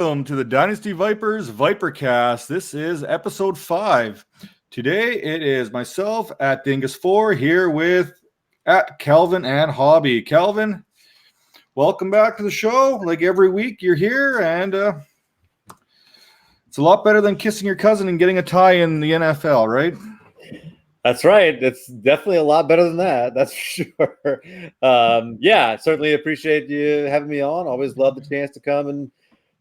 Welcome to the Dynasty Vipers ViperCast. This is episode 5. Today it is myself at Dingus4 here with at Kelvin and Hobby. Kelvin, welcome back to the show. Like every week you're here, and it's a lot better than kissing your cousin and getting a tie in the NFL, right? That's right. It's definitely a lot better than that. That's for sure. Yeah, certainly appreciate you having me on. Always love the chance to come and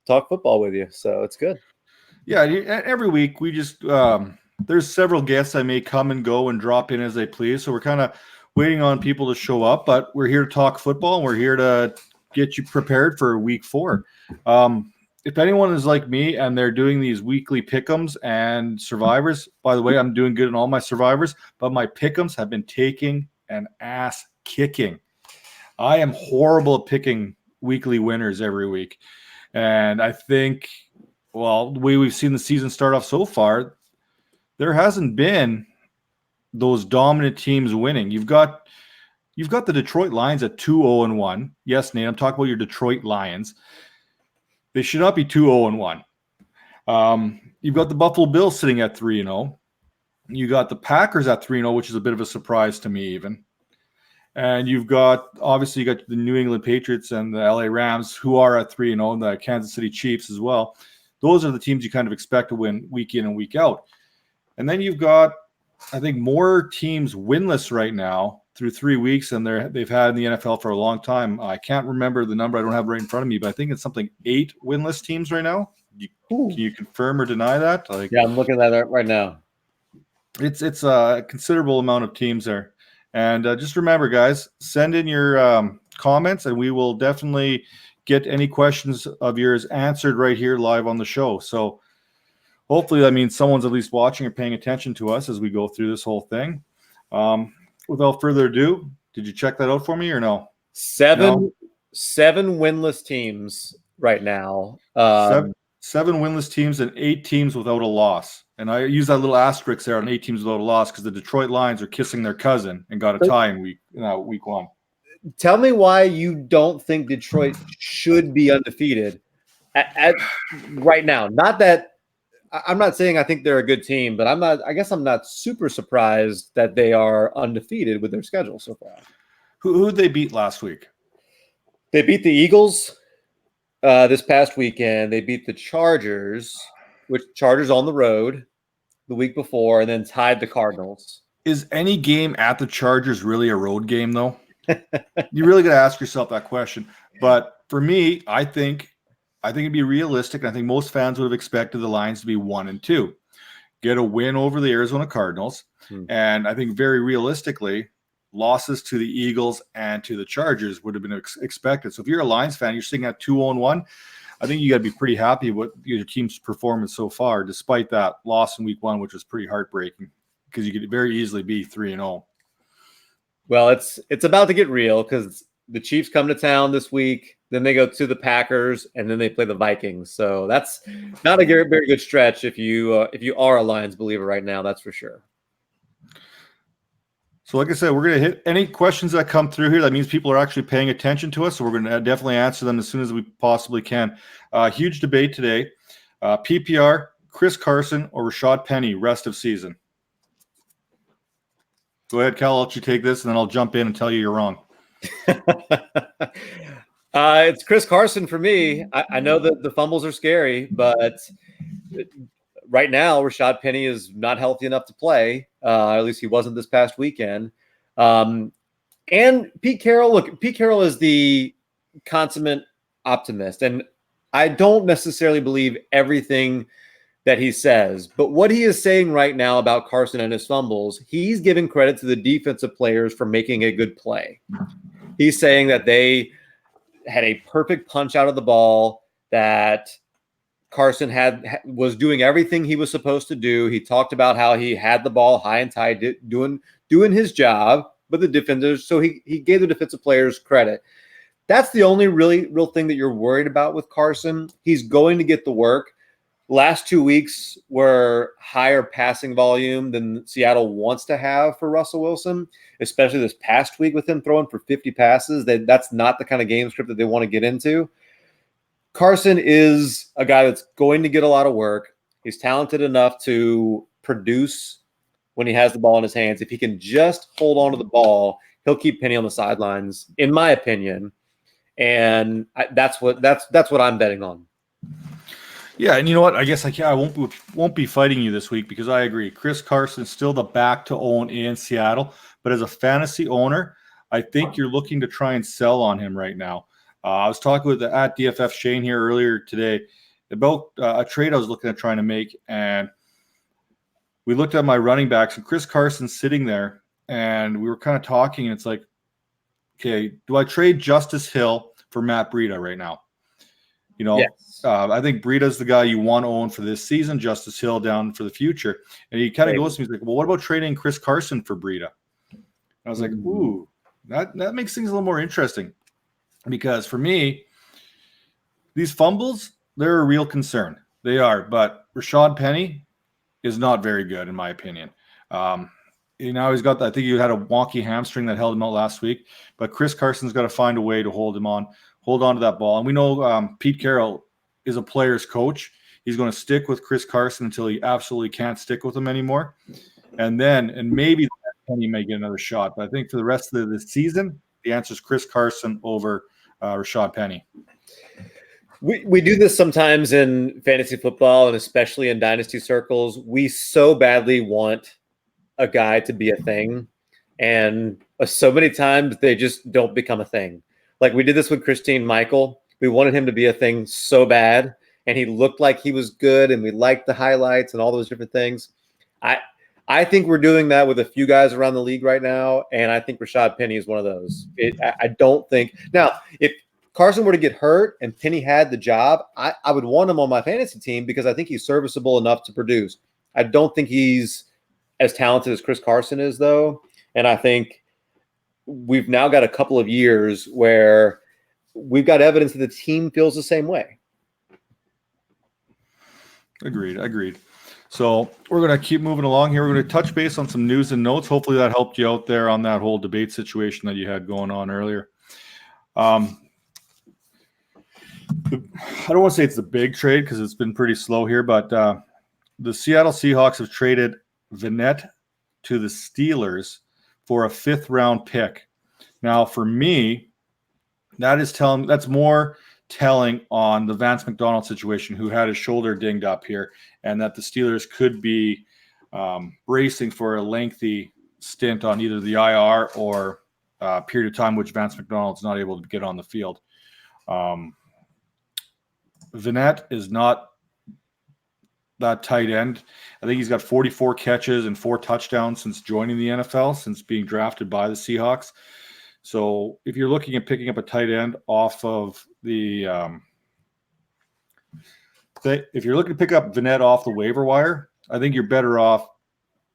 talk football with you. So it's good. Yeah, every week we just there's several guests I may come and go and drop in as they please. So we're kind of waiting on people to show up, but we're here to talk football and we're here to get you prepared for week 4. If anyone is like me and they're doing these weekly pick'ems and survivors, by the way, I'm doing good in all my survivors, but my pick'ems have been taking an ass kicking. I am horrible at picking weekly winners every week. And I think, well, the way we've seen the season start off so far, there hasn't been those dominant teams winning. You've got the Detroit Lions at 2-0-1. Yes, Nate, I'm talking about your Detroit Lions. They should not be 2-0-1. You've got the Buffalo Bills sitting at 3-0. You got the Packers at 3-0, which is a bit of a surprise to me even. And you got the New England Patriots and the LA Rams, who are at 3-0, and the Kansas City Chiefs as well. Those are the teams you kind of expect to win week in and week out. And then you've got, I think, more teams winless right now through 3 weeks than they've had in the NFL for a long time. I can't remember the number. I don't have it right in front of me, but I think it's something 8 winless teams right now. Can you confirm or deny that? Yeah, I'm looking at that right now. It's a considerable amount of teams there. And just remember, guys, send in your comments, and we will definitely get any questions of yours answered right here live on the show. So hopefully that means someone's at least watching or paying attention to us as we go through this whole thing. Without further ado, did you check that out for me or no? Seven winless teams right now. Seven winless teams and 8 teams without a loss. And I use that little asterisk there on 8 teams without a loss because the Detroit Lions are kissing their cousin and got a tie in week 1. Tell me why you don't think Detroit should be undefeated at right now. Not that I'm not saying I think they're a good team, but I guess I'm not super surprised that they are undefeated with their schedule so far. Who'd they beat last week? They beat the Eagles this past weekend. They beat the Chargers, which Chargers on the road the week before, and then tied the Cardinals. Is any game at the Chargers really a road game, though? You really got to ask yourself that question. But for me, I think it'd be realistic. And I think most fans would have expected the Lions to be 1-2, get a win over the Arizona Cardinals. And I think very realistically, losses to the Eagles and to the Chargers would have been expected. So if you're a Lions fan, you're sitting at 2-1. I think you got to be pretty happy with your team's performance so far, despite that loss in week 1, which was pretty heartbreaking because you could very easily be 3-0. Well, it's about to get real because the Chiefs come to town this week. Then they go to the Packers, and then they play the Vikings. So that's not a very good stretch if you are a Lions believer right now. That's for sure. So like I said, we're going to hit any questions that come through here. That means people are actually paying attention to us. So we're going to definitely answer them as soon as we possibly can. Huge debate today. PPR, Chris Carson or Rashad Penny rest of season. Go ahead, Cal. I'll let you take this, and then I'll jump in and tell you you're wrong. It's Chris Carson for me. I know that the fumbles are scary, but right now, Rashad Penny is not healthy enough to play. At least he wasn't this past weekend. And Pete Carroll, Pete Carroll is the consummate optimist. And I don't necessarily believe everything that he says. But what he is saying right now about Carson and his fumbles, he's giving credit to the defensive players for making a good play. He's saying that they had a perfect punch out of the ball, that Carson was doing everything he was supposed to do. He talked about how he had the ball high and tight, doing his job, but the defenders. So he gave the defensive players credit. That's the only real thing that you're worried about with Carson. He's going to get the work. Last 2 weeks were higher passing volume than Seattle wants to have for Russell Wilson, especially this past week with him throwing for 50 passes. That's not the kind of game script that they want to get into. Carson is a guy that's going to get a lot of work. He's talented enough to produce when he has the ball in his hands. If he can just hold on to the ball, he'll keep Penny on the sidelines, in my opinion. And that's what I'm betting on. Yeah, and you know what? I guess I won't be fighting you this week because I agree. Chris Carson's still the back to own in Seattle, but as a fantasy owner, I think you're looking to try and sell on him right now. I was talking with at DFF Shane here earlier today about a trade I was looking at trying to make, and we looked at my running backs, and Chris Carson's sitting there, and we were kind of talking, and it's like, okay, do I trade Justice Hill for Matt Breida right now? You know, yes. I think Breida's the guy you want to own for this season, Justice Hill down for the future. And he kind of goes to me, he's like, well, what about trading Chris Carson for Breida? I was like, ooh, that makes things a little more interesting. Because for me, these fumbles, they're a real concern. They are. But Rashad Penny is not very good, in my opinion. He's got, I think he had a wonky hamstring that held him out last week. But Chris Carson's got to find a way to hold on to that ball. And we know Pete Carroll is a player's coach. He's going to stick with Chris Carson until he absolutely can't stick with him anymore. And maybe Penny may get another shot. But I think for the rest of the season, the answer is Chris Carson over Rashad Penny. We do this sometimes in fantasy football and especially in dynasty circles. We so badly want a guy to be a thing. And so many times they just don't become a thing. Like we did this with Christine Michael. We wanted him to be a thing so bad, and he looked like he was good, and we liked the highlights and all those different things. I think we're doing that with a few guys around the league right now, and I think Rashad Penny is one of those. I don't think – now, if Carson were to get hurt and Penny had the job, I would want him on my fantasy team because I think he's serviceable enough to produce. I don't think he's as talented as Chris Carson is, though, and I think we've now got a couple of years where we've got evidence that the team feels the same way. Agreed. So we're going to keep moving along here. We're going to touch base on some news and notes. Hopefully that helped you out there on that whole debate situation that you had going on earlier. I don't want to say it's the big trade because it's been pretty slow here, but the Seattle Seahawks have traded Vinette to the Steelers for a 5th-round pick. Now, for me, that's more telling on the Vance McDonald situation, who had his shoulder dinged up here, and that the Steelers could be bracing for a lengthy stint on either the IR or a period of time which Vance McDonald's not able to get on the field. Vinette is not that tight end. I think he's got 44 catches and 4 touchdowns since joining the NFL, since being drafted by the Seahawks. So if you're looking at picking up a tight end off of the if you're looking to pick up Vinette off the waiver wire, I think you're better off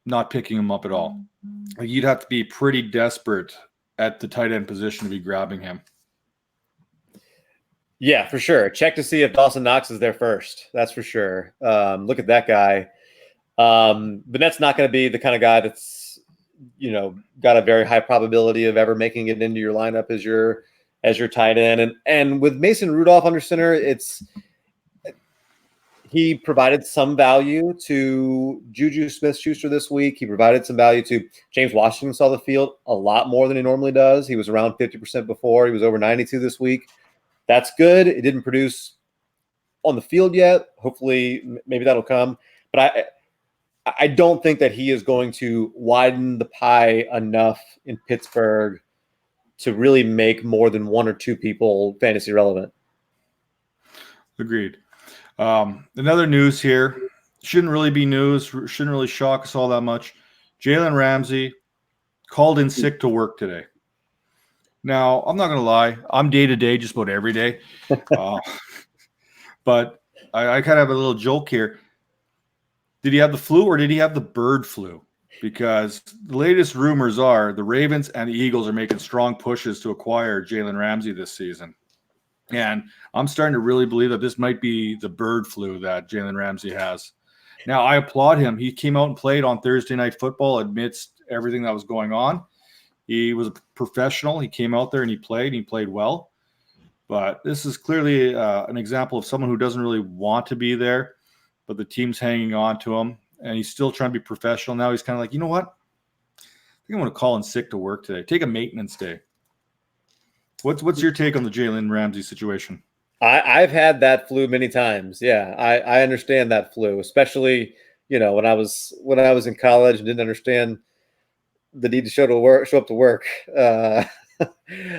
not picking him up at all. Like, you'd have to be pretty desperate at the tight end position to be grabbing him. Yeah, for sure. Check to see if Dawson Knox is there first. That's for sure. Look at that guy. Vinette's not going to be the kind of guy that's, got a very high probability of ever making it into your lineup as your tight end. And with Mason Rudolph under center, he provided some value to Juju Smith-Schuster this week. He provided some value to James Washington, saw the field a lot more than he normally does. He was around 50% before. He was over 92 this week. That's good. It didn't produce on the field yet. Hopefully, maybe that'll come. But I don't think that he is going to widen the pie enough in Pittsburgh to really make more than 1 or 2 people fantasy relevant. Agreed. Another news here. Shouldn't really be news. Shouldn't really shock us all that much. Jalen Ramsey called in sick to work today. Now, I'm not going to lie. I'm day-to-day just about every day. But I kind of have a little joke here. Did he have the flu or did he have the bird flu? Because the latest rumors are the Ravens and the Eagles are making strong pushes to acquire Jalen Ramsey this season. And I'm starting to really believe that this might be the bird flu that Jalen Ramsey has. Now, I applaud him. He came out and played on Thursday Night Football amidst everything that was going on. He was a professional. He came out there and he played well. But this is clearly an example of someone who doesn't really want to be there, but the team's hanging on to him, and he's still trying to be professional. Now he's kind of like, you know what? I think I'm going to call in sick to work today. Take a maintenance day. What's your take on the Jalen Ramsey situation? I've had that flu many times. Yeah, I understand that flu, especially when I was in college and didn't understand the need to show up to work.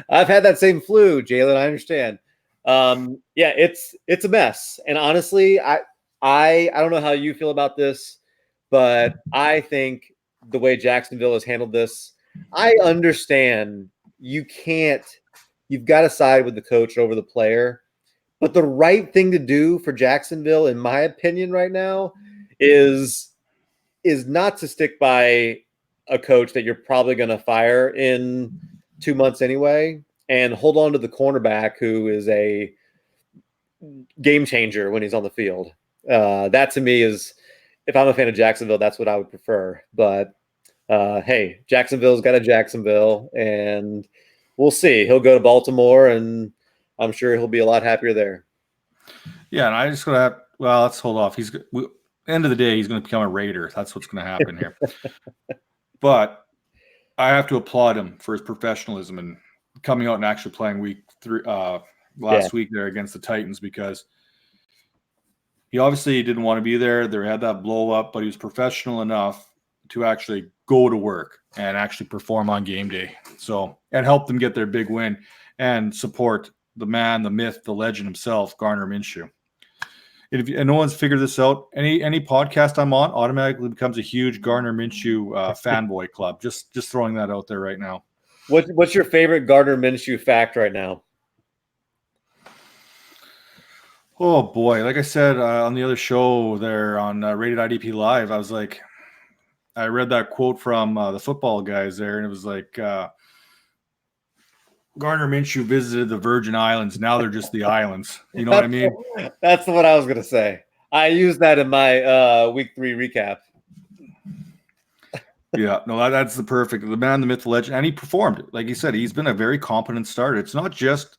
I've had that same flu, Jalen. I understand. Yeah, it's a mess. And honestly, I don't know how you feel about this, but I think the way Jacksonville has handled this, I understand you've got to side with the coach over the player. But the right thing to do for Jacksonville, in my opinion, right now, is not to stick by a coach that you're probably going to fire in 2 months anyway, and hold on to the cornerback who is a game changer when he's on the field. That to me is, if I'm a fan of Jacksonville, that's what I would prefer. But hey, Jacksonville's got a Jacksonville, and we'll see. He'll go to Baltimore, and I'm sure he'll be a lot happier there. Yeah, and I just gotta have, well, let's hold off. End of the day, he's going to become a Raider. That's what's going to happen here. But I have to applaud him for his professionalism and coming out and actually playing week 3 last week there against the Titans, because he obviously didn't want to be there. They had that blow up, but he was professional enough to actually go to work and actually perform on game day. So, and help them get their big win and support the man, the myth, the legend himself, Gardner Minshew. And no one's figured this out, any podcast I'm on automatically becomes a huge Gardner Minshew fanboy club. Just throwing that out there right now. What's your favorite Gardner Minshew fact right now? Oh boy, like I said on the other show there on Rated IDP Live, I was like, I read that quote from the football guys there, and it was like, Gardner Minshew visited the Virgin Islands. Now they're just the islands. You know what I mean? That's what I was going to say. I used that in my week 3 recap. Yeah, no, that's the perfect. The man, the myth, the legend, and he performed. Like you said, he's been a very competent starter. It's not just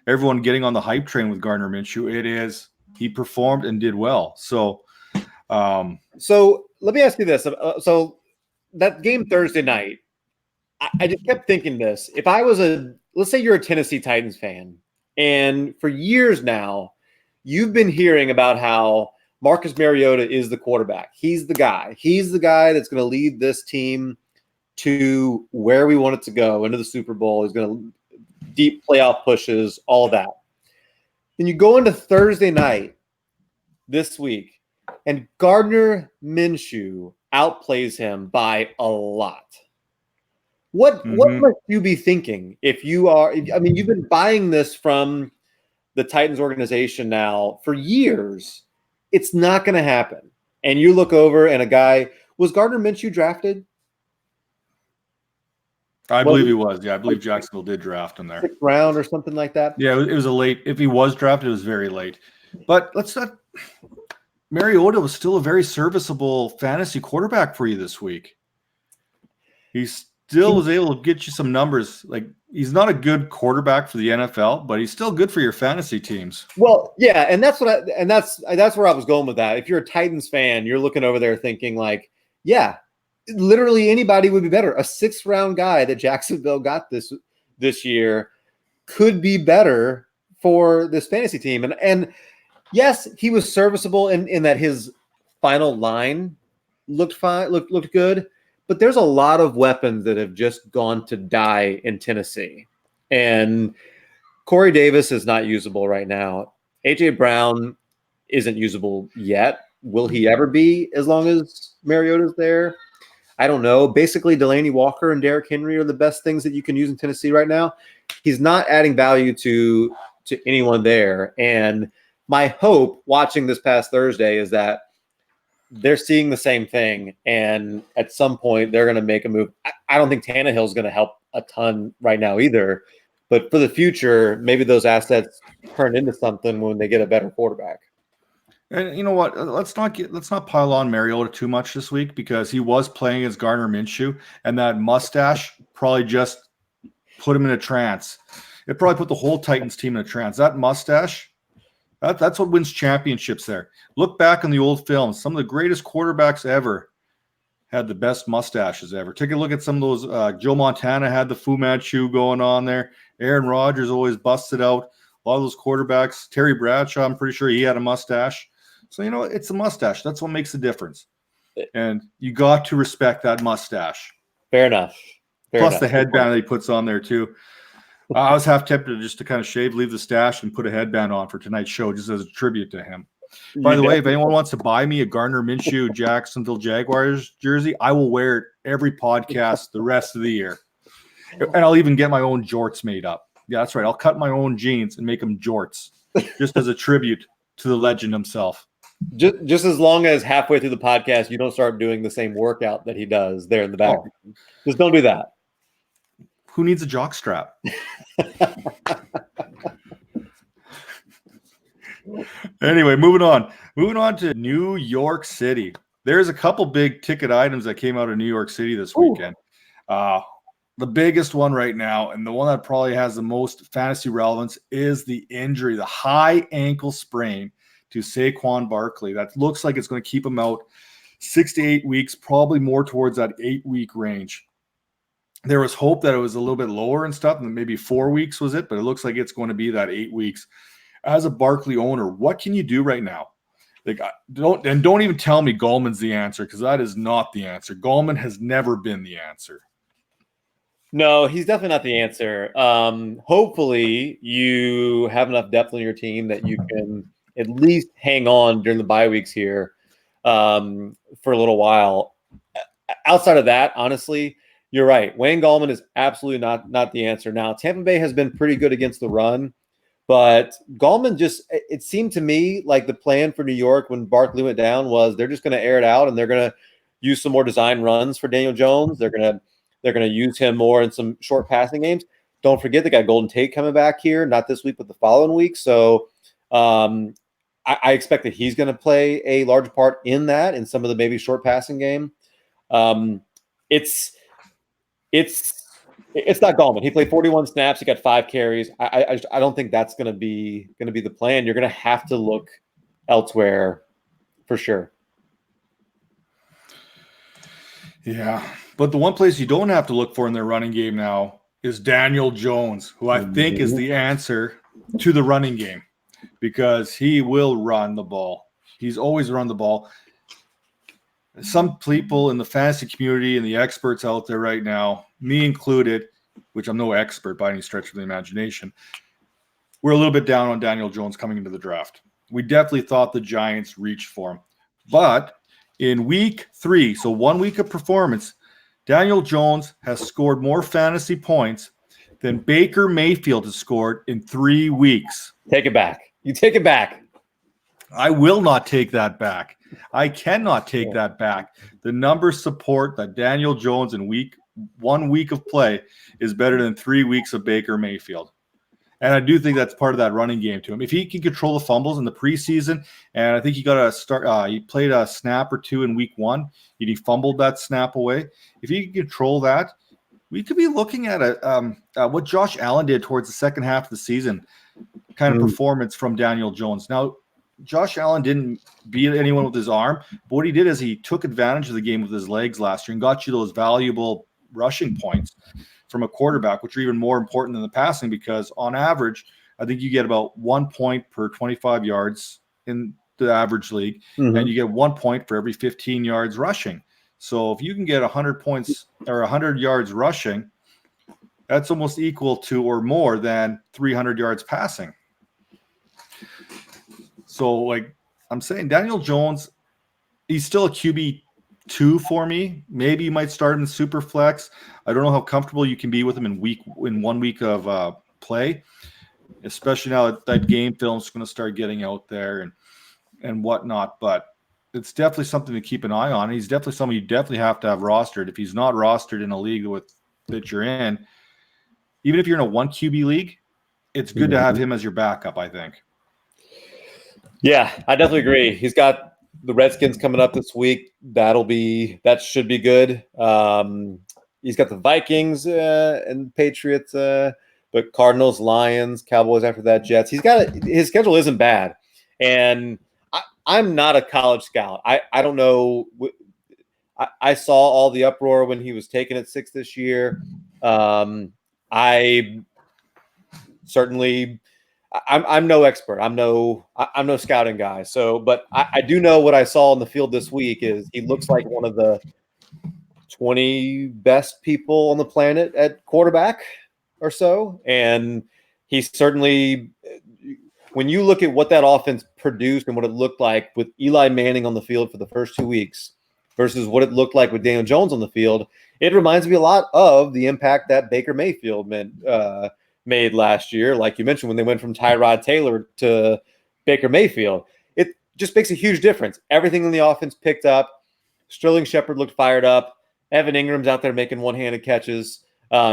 everyone getting on the hype train with Gardner Minshew. It is he performed and did well. So let me ask you this. So that game Thursday night, I just kept thinking this. If I was let's say you're a Tennessee Titans fan, and for years now, you've been hearing about how Marcus Mariota is the quarterback. He's the guy. He's the guy that's going to lead this team to where we want it to go, into the Super Bowl. He's going to deep playoff pushes, all of that. Then you go into Thursday night this week, and Gardner Minshew outplays him by a lot. What must you be thinking if you are? I mean, you've been buying this from the Titans organization now for years. It's not going to happen. And you look over, and a guy was Gardner Minshew drafted? I believe he was. Yeah, I believe Jacksonville did draft him there. 6th round or something like that. Yeah, it was a late. If he was drafted, it was very late. But let's not. Mariota was still a very serviceable fantasy quarterback for you this week. He still was able to get you some numbers. Like, he's not a good quarterback for the NFL, but he's still good for your fantasy teams. Well, yeah, and that's where I was going with that. If you're a Titans fan, you're looking over there thinking like, yeah, literally anybody would be better. A 6th round guy that Jacksonville got this year could be better for this fantasy team. And yes, he was serviceable in that his final line looked fine, looked good. But there's a lot of weapons that have just gone to die in Tennessee. And Corey Davis is not usable right now. A.J. Brown isn't usable yet. Will he ever be as long as Mariota's there? I don't know. Basically, Delaney Walker and Derrick Henry are the best things that you can use in Tennessee right now. He's not adding value to anyone there. And my hope watching this past Thursday is that they're seeing the same thing, and at some point they're going to make a move. I don't think Tannehill's going to help a ton right now either, but for the future, maybe those assets turn into something when they get a better quarterback. And you know what? Let's not pile on Mariota too much this week, because he was playing as Gardner Minshew, and that mustache probably just put him in a trance. It probably put the whole Titans team in a trance. That mustache, that's what wins championships there. Look back on the old films. Some of the greatest quarterbacks ever had the best mustaches ever. Take a look at some of those. Joe Montana had the Fu Manchu going on there. Aaron Rodgers always busted out. A lot of those quarterbacks. Terry Bradshaw, I'm pretty sure he had a mustache. So, it's a mustache. That's what makes the difference. And you got to respect that mustache. Fair enough. Plus the headband that he puts on there too. I was half tempted just to kind of shave, leave the stash, and put a headband on for tonight's show just as a tribute to him. By the way, if anyone wants to buy me a Gardner Minshew Jacksonville Jaguars jersey, I will wear it every podcast the rest of the year. And I'll even get my own jorts made up. Yeah, that's right. I'll cut my own jeans and make them jorts just as a tribute to the legend himself. Just as long as halfway through the podcast you don't start doing the same workout that he does there in the back. Just don't do that. Who needs a jock strap? Anyway, moving on to New York City. There's a couple big ticket items that came out of New York City this weekend. The biggest one right now, and the one that probably has the most fantasy relevance, is the injury, the high ankle sprain to Saquon Barkley. That looks like it's going to keep him out 6 to 8 weeks, probably more towards that 8-week range. There was hope that it was a little bit lower and stuff, and maybe 4 weeks was it, but it looks like it's going to be that 8 weeks. As a Barkley owner, what can you do right now? Don't even tell me Gallman's the answer, because that is not the answer. Gallman has never been the answer. No, he's definitely not the answer. Hopefully you have enough depth on your team that you can at least hang on during the bye weeks here for a little while. Outside of that, honestly, you're right. Wayne Gallman is absolutely not the answer. Now, Tampa Bay has been pretty good against the run, but Gallman it seemed to me like the plan for New York when Barkley went down was they're just going to air it out and they're going to use some more design runs for Daniel Jones. They're going to use him more in some short passing games. Don't forget they got Golden Tate coming back here, not this week, but the following week. So I expect that he's going to play a large part in that, in some of the maybe short passing game. It's not Gallman. He played 41 snaps. He got 5 carries. I don't think that's going to be the plan. You're going to have to look elsewhere for sure. Yeah, but the one place you don't have to look for in their running game now is Daniel Jones, who I think is the answer to the running game, because he will run the ball. He's always run the ball. Some people in the fantasy community and the experts out there right now, me included, which I'm no expert by any stretch of the imagination, we're a little bit down on Daniel Jones coming into the draft. We definitely thought the Giants reached for him. But in week 3, so 1 week of performance, Daniel Jones has scored more fantasy points than Baker Mayfield has scored in 3 weeks. Take it back. You take it back. I will not take that back. I cannot take that back. The numbers support that Daniel Jones in 1 week of play is better than 3 weeks of Baker Mayfield. And I do think that's part of that running game to him. If he can control the fumbles in the preseason, and I think he got a start, he played a snap or two in week 1, and he fumbled that snap away. If he can control that, we could be looking at what Josh Allen did towards the second half of the season, kind of performance from Daniel Jones. Now, Josh Allen didn't beat anyone with his arm, but what he did is he took advantage of the game with his legs last year and got you those valuable rushing points from a quarterback, which are even more important than the passing, because on average, I think you get about 1 point per 25 yards in the average league, and you get 1 point for every 15 yards rushing. So if you can get 100 points or 100 yards rushing, that's almost equal to or more than 300 yards passing. So, like I'm saying, Daniel Jones, he's still a QB2 for me. Maybe you might start him in super flex. I don't know how comfortable you can be with him in 1 week of play, especially now that game film's going to start getting out there and whatnot. But it's definitely something to keep an eye on. He's definitely somebody you definitely have to have rostered. If he's not rostered in a league that you're in, even if you're in a 1 QB league, it's good to have him as your backup, I think. Yeah, I definitely agree. He's got the Redskins coming up this week. That should be good. He's got the Vikings and Patriots but Cardinals, Lions, Cowboys after that, Jets. His schedule isn't bad, and I'm not a college scout. I don't know. I saw all the uproar when he was taken at 6 this year. I certainly, I'm no expert. I'm no scouting guy. So, but I do know what I saw on the field this week is he looks like one of the 20 best people on the planet at quarterback or so. And he certainly, when you look at what that offense produced and what it looked like with Eli Manning on the field for the first 2 weeks versus what it looked like with Daniel Jones on the field, it reminds me a lot of the impact that Baker Mayfield made last year. Like you mentioned, when they went from Tyrod Taylor to Baker Mayfield, it just makes a huge difference. Everything in the offense picked up. Sterling Shepard looked fired up. Evan Ingram's out there making one-handed catches.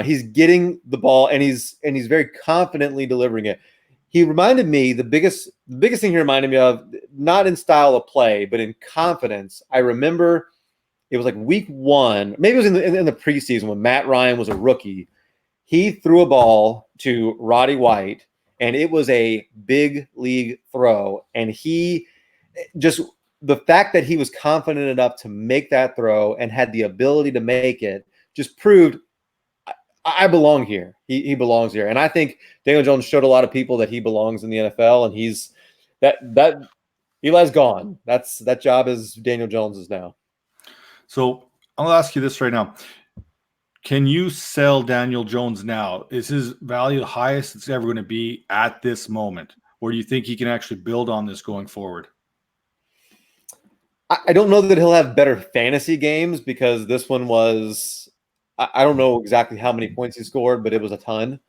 He's getting the ball, and he's very confidently delivering it. He reminded me, the biggest thing he reminded me of, not in style of play, but in confidence. I remember it was like week 1, maybe it was in the preseason when Matt Ryan was a rookie. He threw a ball to Roddy White, and it was a big league throw. And he just, the fact that he was confident enough to make that throw and had the ability to make it just proved I belong here. He belongs here. And I think Daniel Jones showed a lot of people that he belongs in the NFL, and he's that Eli's gone. That job is Daniel Jones's now. So I'll ask you this right now. Can you sell Daniel Jones now? Is his value the highest it's ever going to be at this moment? Or do you think he can actually build on this going forward? I don't know that he'll have better fantasy games because this one was, I don't know exactly how many points he scored, but it was a ton.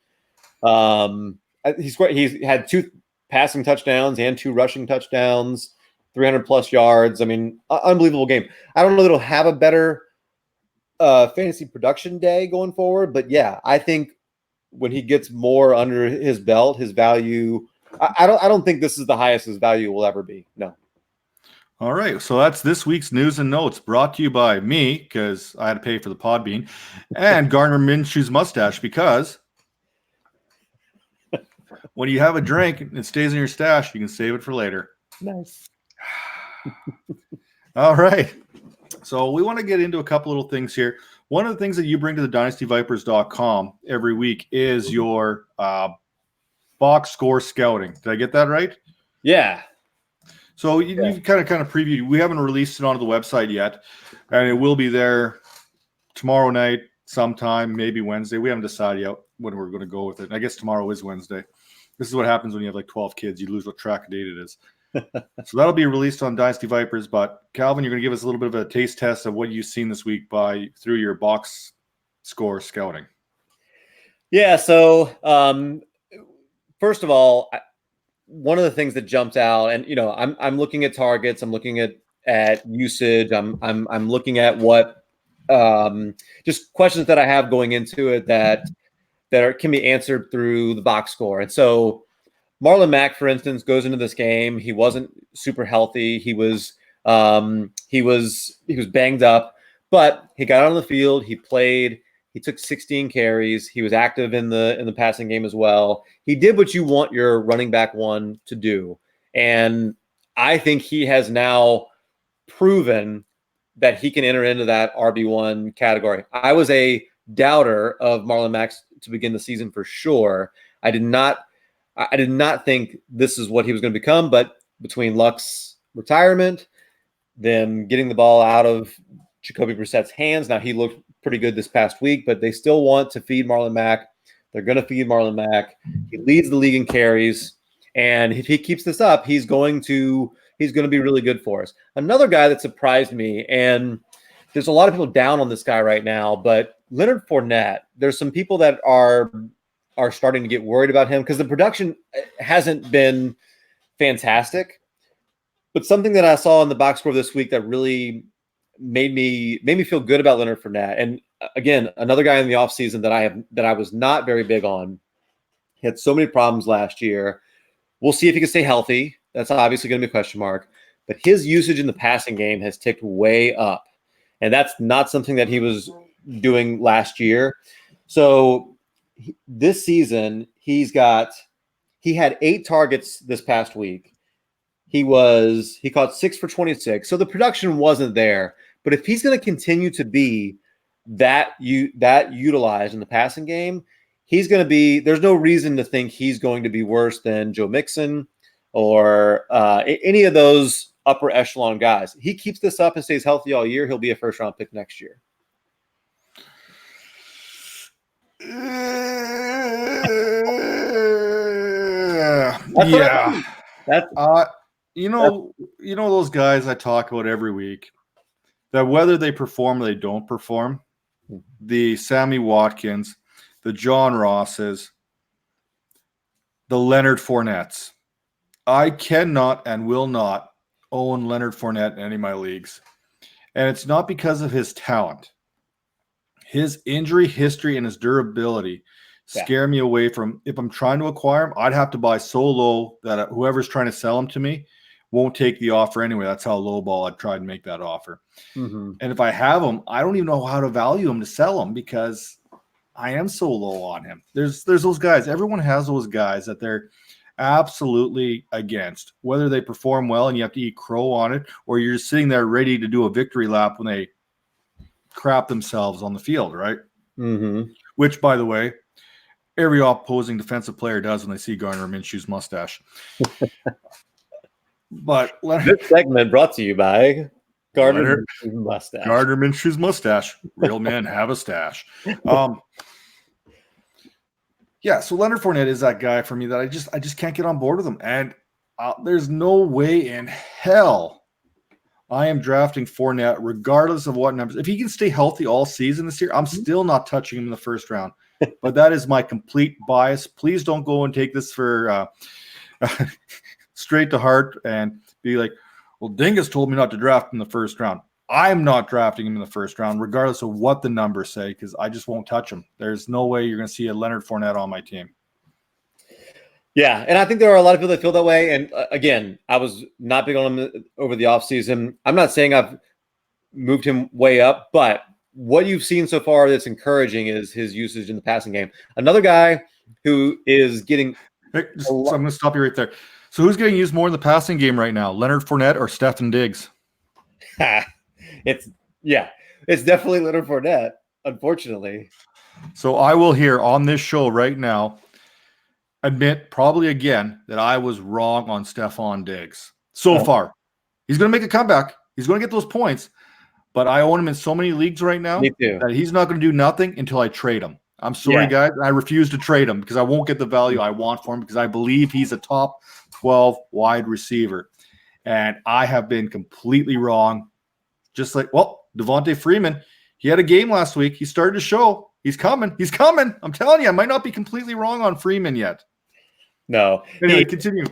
He's had 2 passing touchdowns and 2 rushing touchdowns, 300 plus yards. I mean, unbelievable game. I don't know that he'll have a better fantasy production day going forward, but yeah, I think when he gets more under his belt, his value, I don't think this is the highest his value will ever be. No. All right, so that's this week's news and notes, brought to you by me, because I had to pay for the Podbean, and Gardner Minshew's mustache, because when you have a drink and it stays in your stash, you can save it for later. Nice. All right, so we want to get into a couple little things here. One of the things that you bring to the DynastyVipers.com every week is your box score scouting. Did I get that right? Yeah. So you've kind of previewed. We haven't released it onto the website yet, and it will be there tomorrow night sometime, maybe Wednesday. We haven't decided yet when we're going to go with it. I guess tomorrow is Wednesday. This is what happens when you have like 12 kids. You lose what track of date it is. So that'll be released on Dynasty Vipers. But Calvin, you're going to give us a little bit of a taste test of what you've seen this week through your box score scouting. Yeah. So first of all, one of the things that jumps out, and I'm looking at targets, I'm looking at usage, I'm looking at what just questions that I have going into it that can be answered through the box score. And so Marlon Mack, for instance, goes into this game. He wasn't super healthy. He was banged up, but he got on the field. He played. He took 16 carries. He was active in the passing game as well. He did what you want your running back one to do. And I think he has now proven that he can enter into that RB1 category. I was a doubter of Marlon Mack to begin the season for sure. I did not think this is what he was going to become, but between Luck's retirement, then getting the ball out of Jacoby Brissett's hands, now he looked pretty good this past week, but they still want to feed Marlon Mack. They're going to feed Marlon Mack. He leads the league in carries, and if he keeps this up, he's going to be really good for us. Another guy that surprised me, and there's a lot of people down on this guy right now, but Leonard Fournette, there's some people that are starting to get worried about him because the production hasn't been fantastic. But something that I saw in the box score this week that really made me feel good about Leonard Fournette. And again, another guy in the offseason that I was not very big on. He had so many problems last year. We'll see if he can stay healthy. That's obviously going to be a question mark. But his usage in the passing game has ticked way up. And that's not something that he was doing last year. So this season, he had 8 targets this past week. He caught 6 for 26. So the production wasn't there. But if he's going to continue to be that utilized in the passing game, there's no reason to think he's going to be worse than Joe Mixon or any of those upper echelon guys. He keeps this up and stays healthy all year, he'll be a first round pick next year. Yeah. You know those guys I talk about every week, that whether they perform or they don't perform, the Sammy Watkins, the John Rosses, the Leonard Fournettes. I cannot and will not own Leonard Fournette in any of my leagues. And it's not because of his talent. His injury history and his durability scare me away from, if I'm trying to acquire him, I'd have to buy so low that whoever's trying to sell him to me won't take the offer anyway. That's how low ball I'd try and make that offer. Mm-hmm. And if I have him, I don't even know how to value him to sell him because I am so low on him. There's those guys. Everyone has those guys that they're absolutely against, whether they perform well and you have to eat crow on it, or you're just sitting there ready to do a victory lap when they crap themselves on the field, right? Mm-hmm. Which, by the way, every opposing defensive player does when they see Gardner Minshew's mustache. But this segment brought to you by Gardner Minshew's mustache. Gardner Minshew's mustache. Real men have a stash. Yeah, so Leonard Fournette is that guy for me that I just can't get on board with him. And there's no way in hell I am drafting Fournette regardless of what numbers. If he can stay healthy all season this year, I'm still not touching him in the first round. But that is my complete bias. Please don't go and take this for straight to heart and be like, well, Dingus told me not to draft in the first round. I'm not drafting him in the first round, regardless of what the numbers say, because I just won't touch him. There's no way you're going to see a Leonard Fournette on my team. Yeah, and I think there are a lot of people that feel that way. And again, I was not big on him over the offseason. I'm not saying I've moved him way up, but what you've seen so far that's encouraging is his usage in the passing game. Another guy who is getting so I'm going to stop you right there. So who's getting used more in the passing game right now, Leonard Fournette or Stefan Diggs? It's definitely Leonard Fournette, unfortunately. So I will here on this show right now admit probably again that I was wrong on Stefan Diggs so far. He's going to make a comeback. He's going to get those points, but I own him in so many leagues right now that he's not going to do nothing until I trade him. I'm sorry, guys. I refuse to trade him because I won't get the value I want for him because I believe he's a top 12 wide receiver. And I have been completely wrong. Just like, Devontae Freeman, he had a game last week. He started to show. He's coming. He's coming. I'm telling you, I might not be completely wrong on Freeman yet. No. Anyway, continue.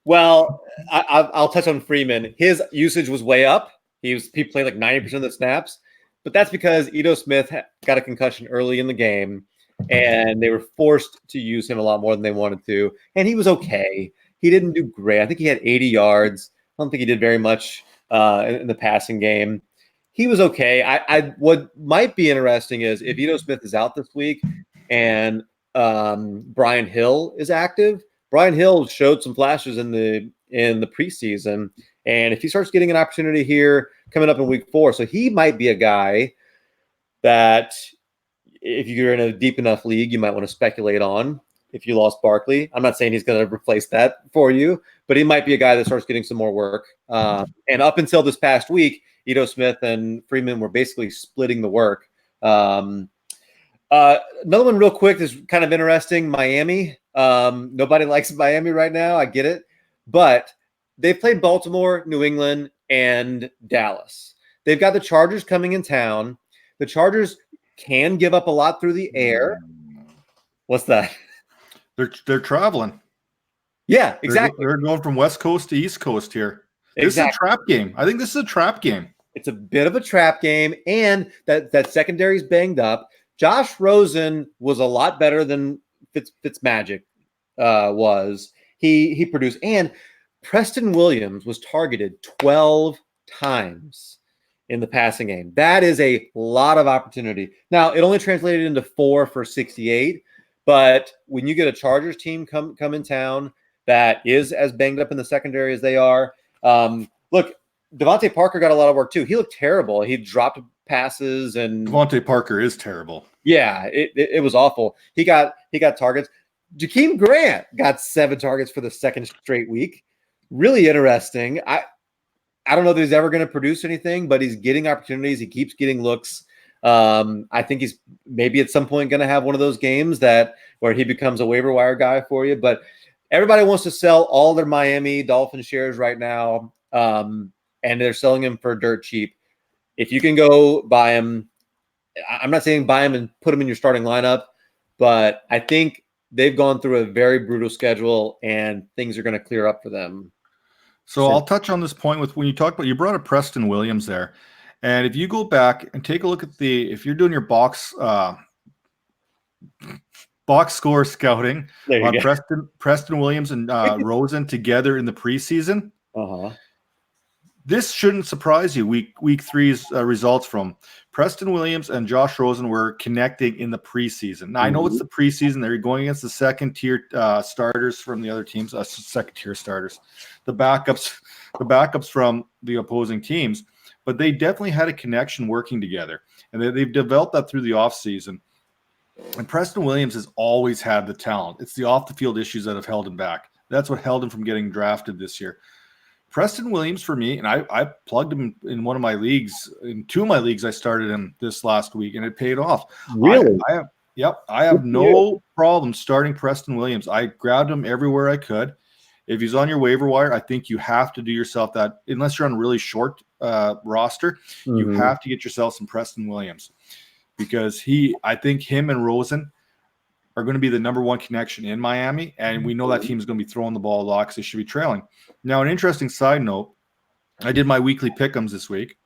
Well, I'll touch on Freeman. His usage was way up. He played like 90% of the snaps. But that's because Ito Smith got a concussion early in the game, and they were forced to use him a lot more than they wanted to. And he was okay. He didn't do great. I think he had 80 yards. I don't think he did very much in the passing game. He was okay. What might be interesting is if Ito Smith is out this week and Brian Hill is active. Brian Hill showed some flashes in the preseason, and if he starts getting an opportunity here coming up in week 4, so he might be a guy that if you're in a deep enough league, you might want to speculate on. If you lost Barkley, I'm not saying he's going to replace that for you, but he might be a guy that starts getting some more work. And up until this past week, Ito Smith and Freeman were basically splitting the work. Another one real quick is kind of interesting. Miami. Nobody likes Miami right now. I get it. But they've played Baltimore, New England, and Dallas. They've got the Chargers coming in town. The Chargers can give up a lot through the air. What's that? They're traveling. Yeah, exactly. They're going from West Coast to East Coast here. This is a trap game. I think this is a trap game. It's a bit of a trap game, and that secondary's banged up. Josh Rosen was a lot better than Fitzmagic was. He produced, and Preston Williams was targeted 12 times in the passing game. That is a lot of opportunity. Now, it only translated into 4 for 68, But when you get a Chargers team come in town that is as banged up in the secondary as they are, look, Devontae Parker got a lot of work too. He looked terrible. He dropped passes, and Devontae Parker is terrible. Yeah, it was awful. He got targets. Jakeem Grant got 7 targets for the second straight week. Really interesting. I don't know that he's ever going to produce anything, but he's getting opportunities. He keeps getting looks. I think he's maybe at some point going to have one of those games where he becomes a waiver wire guy for you. But everybody wants to sell all their Miami Dolphins shares right now, and they're selling him for dirt cheap. If you can go buy him, I'm not saying buy him and put him in your starting lineup, but I think they've gone through a very brutal schedule and things are going to clear up for them. So I'll touch on this point with when you brought up Preston Williams there. And if you go back and take a look at if you're doing your box score scouting on Preston Williams and Rosen together in the preseason, this shouldn't surprise you. Week 3's results from Preston Williams and Josh Rosen were connecting in the preseason. Now, I know it's the preseason. They're going against the second-tier starters from the other teams, second-tier starters, the backups from the opposing teams. But they definitely had a connection working together, and they've developed that through the offseason. And Preston Williams has always had the talent. It's the off-the-field issues that have held him back. That's what held him from getting drafted this year. Preston Williams for me, and I plugged him in one of my leagues. In 2 of my leagues, I started him this last week, and it paid off. Really? I have no problem starting Preston Williams. I grabbed him everywhere I could. If he's on your waiver wire, I think you have to do yourself that, unless you're on a really short roster, you have to get yourself some Preston Williams, because I think him and Rosen are going to be the number 1 connection in Miami, and we know that team is going to be throwing the ball a lot because they should be trailing. Now, an interesting side note, I did my weekly pick'ems this week,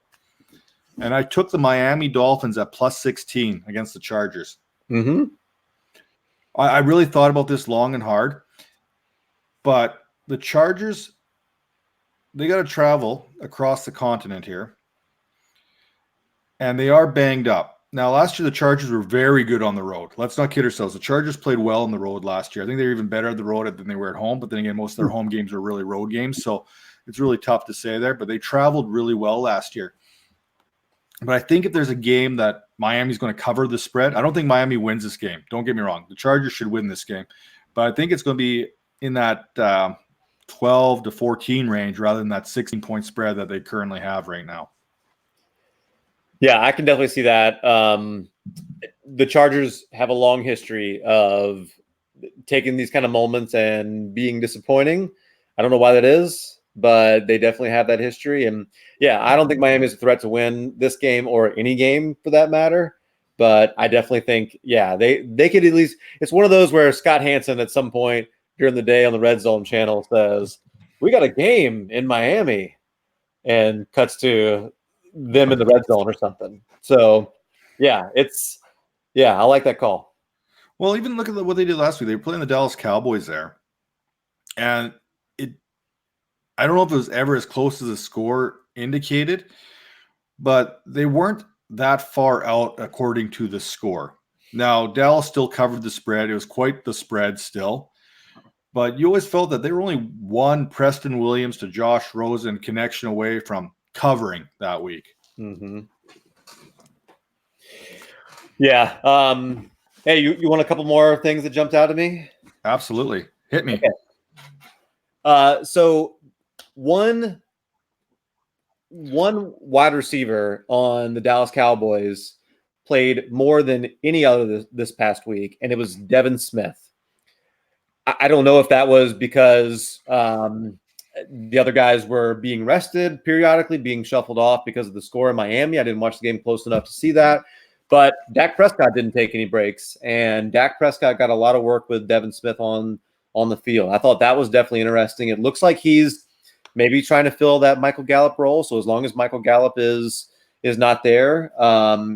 and I took the Miami Dolphins at +16 against the Chargers. I really thought about this long and hard, but the Chargers, they got to travel across the continent here, and they are banged up. Now, last year, the Chargers were very good on the road. Let's not kid ourselves. The Chargers played well on the road last year. I think they were even better on the road than they were at home. But then again, most of their home games are really road games. So it's really tough to say there. But they traveled really well last year. But I think if there's a game that Miami's going to cover the spread, I don't think Miami wins this game. Don't get me wrong. The Chargers should win this game. But I think it's going to be in that 12 to 14 range rather than that 16-point spread that they currently have right now. Yeah, I can definitely see that. The Chargers have a long history of taking these kind of moments and being disappointing. I don't know why that is, but they definitely have that history. And yeah, I don't think Miami is a threat to win this game or any game for that matter. But I definitely think, yeah, they could at least – it's one of those where Scott Hansen at some point during the day on the Red Zone channel says, we got a game in Miami, and cuts to – them in the red zone or something. So yeah, I like that call. Well, even look at what they did last week. They were playing the Dallas Cowboys there, and I don't know if it was ever as close as the score indicated, but they weren't that far out according to the score. Now, Dallas still covered the spread. It was quite the spread still, but you always felt that they were only one Preston Williams to Josh Rosen connection away from covering that week. Yeah. Hey, you want a couple more things that jumped out at me? Absolutely. Hit me. Okay. So one wide receiver on the Dallas Cowboys played more than any other this past week, and it was Devin Smith. I don't know if that was because the other guys were being rested periodically, being shuffled off because of the score in Miami. I didn't watch the game close enough to see that. But Dak Prescott didn't take any breaks, and Dak Prescott got a lot of work with Devin Smith on the field. I thought that was definitely interesting. It looks like he's maybe trying to fill that Michael Gallup role. So as long as Michael Gallup is not there,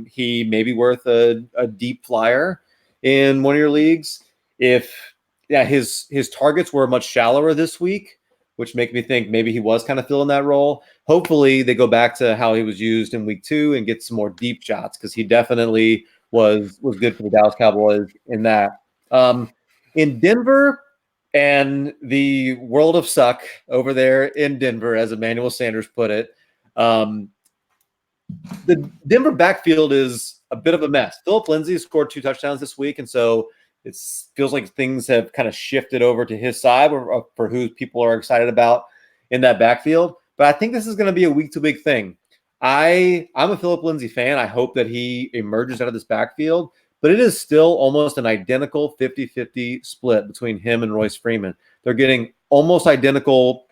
he may be worth a deep flyer in one of your leagues. His targets were much shallower this week, which make me think maybe he was kind of filling that role. Hopefully they go back to how he was used in week 2 and get some more deep shots, because he definitely was good for the Dallas Cowboys in that. In Denver and the world of suck over there in Denver, as Emmanuel Sanders put it, the Denver backfield is a bit of a mess. Phillip Lindsay scored 2 touchdowns this week, and so it feels like things have kind of shifted over to his side for who people are excited about in that backfield. But I think this is going to be a week-to-week thing. I'm a Phillip Lindsay fan. I hope that he emerges out of this backfield, but it is still almost an identical 50-50 split between him and Royce Freeman. They're getting almost identical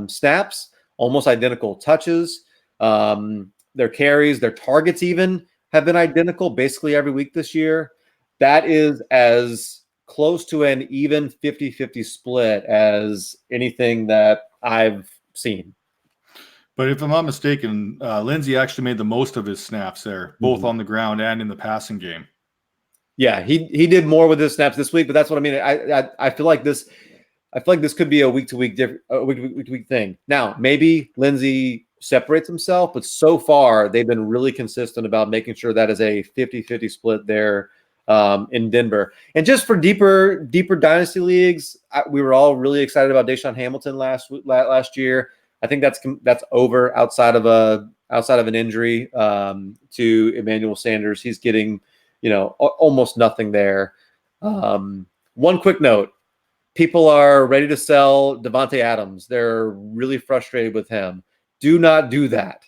snaps, almost identical touches. Their carries, their targets even have been identical basically every week this year. That is as close to an even 50-50 split as anything that I've seen. But if I'm not mistaken, Lindsay actually made the most of his snaps there, both on the ground and in the passing game. Yeah, he did more with his snaps this week, but that's what I mean. I feel like this could be a week-to-week thing. Now, maybe Lindsay separates himself, but so far they've been really consistent about making sure that is a 50-50 split there in Denver. And just for deeper dynasty leagues, we were all really excited about Deshaun Hamilton last year. I think that's over outside of an injury to Emmanuel Sanders. He's getting almost nothing there. One quick note: people are ready to sell Davante Adams. They're really frustrated with him. Do not do that.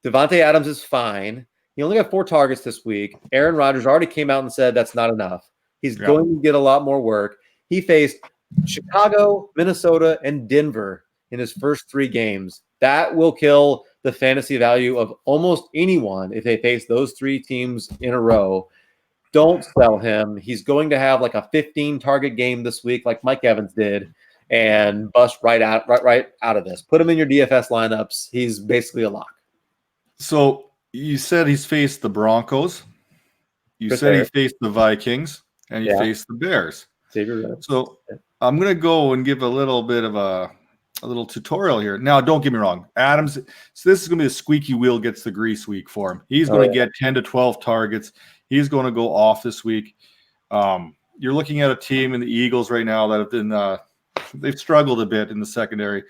Davante Adams is fine. He only got 4 targets this week. Aaron Rodgers already came out and said that's not enough. He's going to get a lot more work. He faced Chicago, Minnesota, and Denver in his first 3 games. That will kill the fantasy value of almost anyone if they face those 3 teams in a row. Don't sell him. He's going to have like a 15 target game this week, like Mike Evans did, and bust right out of this. Put him in your DFS lineups. He's basically a lock. So you said he's faced the Broncos. You said he faced the Vikings, and he faced the Bears. So I'm going to go and give a little bit of a little tutorial here. Now, don't get me wrong. Adams, so this is going to be a squeaky wheel gets the grease week for him. He's going to get 10 to 12 targets. He's going to go off this week. You're looking at a team in the Eagles right now that have been they've struggled a bit in the secondary.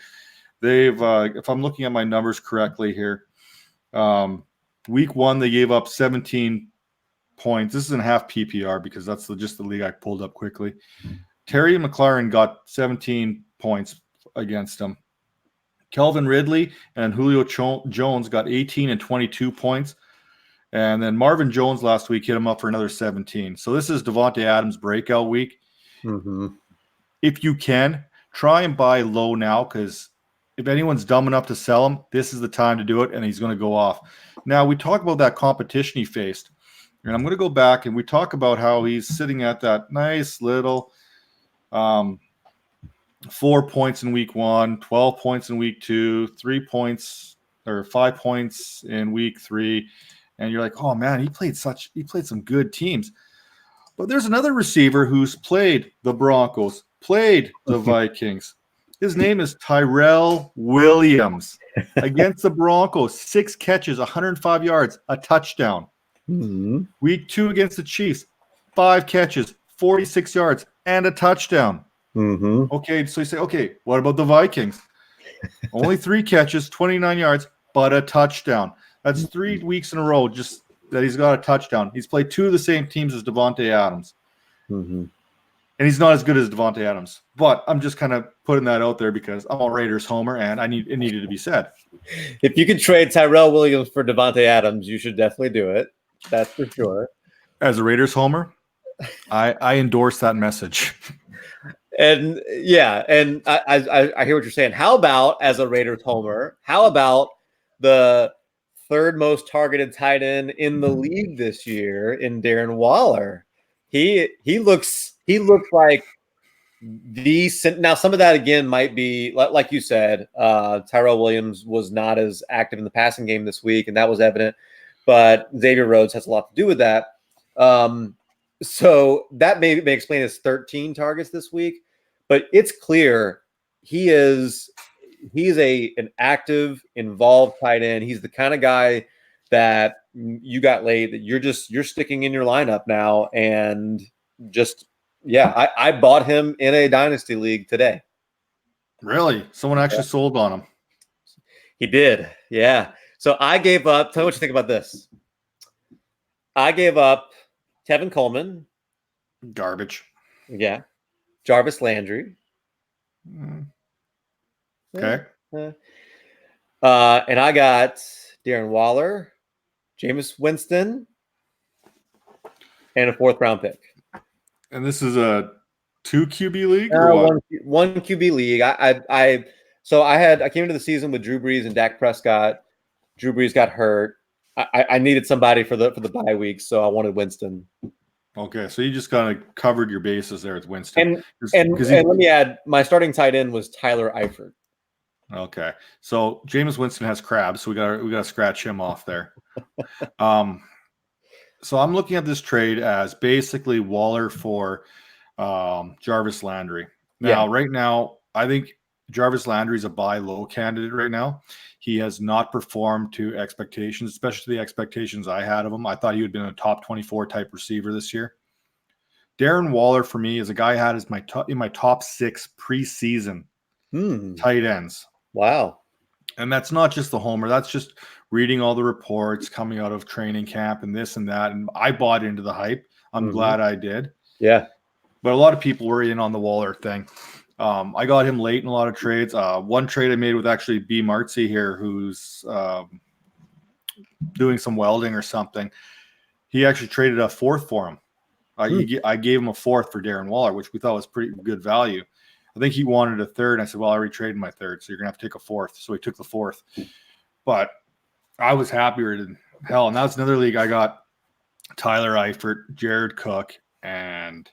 They've, if I'm looking at my numbers correctly here, week 1 they gave up 17 points. This isn't half PPR because that's just the league I pulled up quickly. Terry McLaurin got 17 points against them. Kelvin Ridley and Julio Jones got 18 and 22 points. And then Marvin Jones last week hit him up for another 17. So this is Davante Adams' breakout week. Mm-hmm. If you can, try and buy low now, because if anyone's dumb enough to sell him, this is the time to do it, and he's going to go off. Now, we talk about that competition he faced. And I'm going to go back, and we talk about how he's sitting at that nice little 4 points in week 1, 12 points in week 2, 3 points or 5 points in week 3. And you're like, oh man, he played some good teams. But there's another receiver who's played the Broncos, played the Vikings. His name is Tyrell Williams. Against the Broncos, 6 catches, 105 yards, a touchdown. Mm-hmm. Week 2 against the Chiefs, 5 catches, 46 yards, and a touchdown. Mm-hmm. Okay, so you say, okay, what about the Vikings? Only 3 catches, 29 yards, but a touchdown. That's 3 weeks in a row just that he's got a touchdown. He's played 2 of the same teams as Davante Adams. Mm-hmm. And he's not as good as Davante Adams. But I'm just kind of putting that out there because I'm a Raiders homer, and it needed to be said. If you could trade Tyrell Williams for Davante Adams, you should definitely do it. That's for sure. As a Raiders homer, I endorse that message. And yeah, and I hear what you're saying. How about, as a Raiders homer, how about the 3rd most targeted tight end in the league this year in Darren Waller? He looks like now some of that again might be like you said. Tyrell Williams was not as active in the passing game this week, and that was evident. But Xavier Rhodes has a lot to do with that. So that may explain his 13 targets this week. But it's clear he is an active, involved tight end. He's the kind of guy that you got laid that you're sticking in your lineup now and just Yeah, I bought him in a Dynasty league today. Really? Someone actually sold on him. He did. Yeah. So I gave up. Tell me what you think about this. I gave up Tevin Coleman. Garbage. Yeah. Jarvis Landry. Okay. And I got Darren Waller, Jameis Winston, and a 4th round pick. And this is a 2 QB league or what? One QB league. I came into the season with Drew Brees and Dak Prescott. Drew Brees got hurt. I needed somebody for the bye week, so I wanted Winston. Okay, so you just kind of covered your bases there with Winston. And let me add, my starting tight end was Tyler Eifert. Okay, so Jameis Winston has crabs, so we got to scratch him off there. So I'm looking at this trade as basically Waller for Jarvis Landry. Now, right now, I think Jarvis Landry is a buy low candidate right now. He has not performed to expectations, especially the expectations I had of him. I thought he would have been a top 24 type receiver this year. Darren Waller for me is a guy I had as in my top 6 preseason tight ends. Wow. And that's not just the homer. That's just reading all the reports coming out of training camp and this and that. And I bought into the hype. I'm glad I did. Yeah. But a lot of people were in on the Waller thing. I got him late in a lot of trades. One trade I made with actually B. Martzi here, who's doing some welding or something. He actually traded a 4th for him. I gave him a 4th for Darren Waller, which we thought was pretty good value. I think he wanted a 3rd. And I said, well, I already traded my 3rd, so you're going to have to take a 4th. So he took the 4th. But I was happier than hell. And that's another league I got Tyler Eifert, Jared Cook, and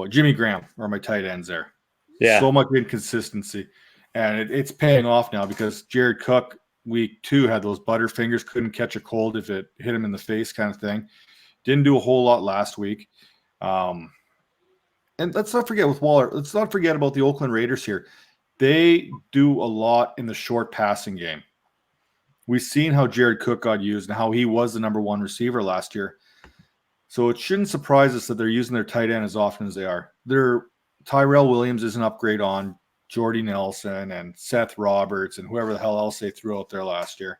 Jimmy Graham are my tight ends there. Yeah. So much inconsistency. And it's paying off now because Jared Cook, week 2, had those butterfingers, couldn't catch a cold if it hit him in the face kind of thing. Didn't do a whole lot last week. And let's not forget with Waller, let's not forget about the Oakland Raiders here. They do a lot in the short passing game. We've seen how Jared Cook got used and how he was the number 1 receiver last year. So it shouldn't surprise us that they're using their tight end as often as they are. Tyrell Williams is an upgrade on Jordy Nelson and Seth Roberts and whoever the hell else they threw out there last year.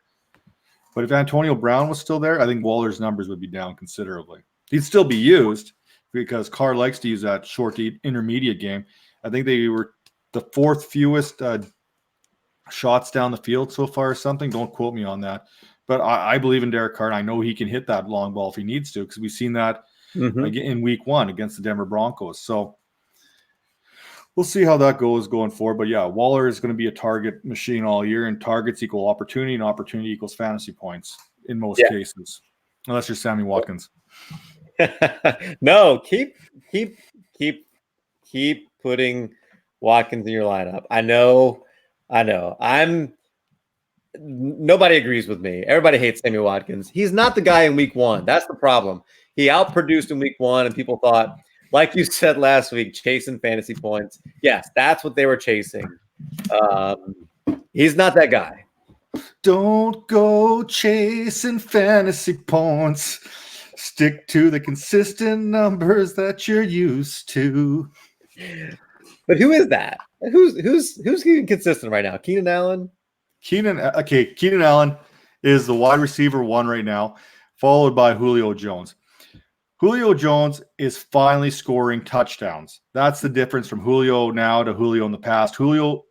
But if Antonio Brown was still there, I think Waller's numbers would be down considerably. He'd still be used because Carr likes to use that short to intermediate game. I think they were the 4th fewest shots down the field so far or something. Don't quote me on that. But I believe in Derek Carr, and I know he can hit that long ball if he needs to because we've seen that in week 1 against the Denver Broncos. So we'll see how that goes going forward. But, yeah, Waller is going to be a target machine all year, and targets equal opportunity, and opportunity equals fantasy points in most cases, unless you're Sammy Watkins. No, keep putting Watkins in your lineup. I know. Nobody agrees with me. Everybody hates Sammy Watkins. He's not the guy in week 1. That's the problem. He outproduced in week 1, and people thought, like you said last week, chasing fantasy points. Yes, that's what they were chasing. He's not that guy. Don't go chasing fantasy points. Stick to the consistent numbers that you're used to. But who is that? Who's consistent right now? Keenan Allen? Keenan Allen is the wide receiver 1 right now, followed by Julio Jones. Julio Jones is finally scoring touchdowns. That's the difference from Julio now to Julio in the past. Julio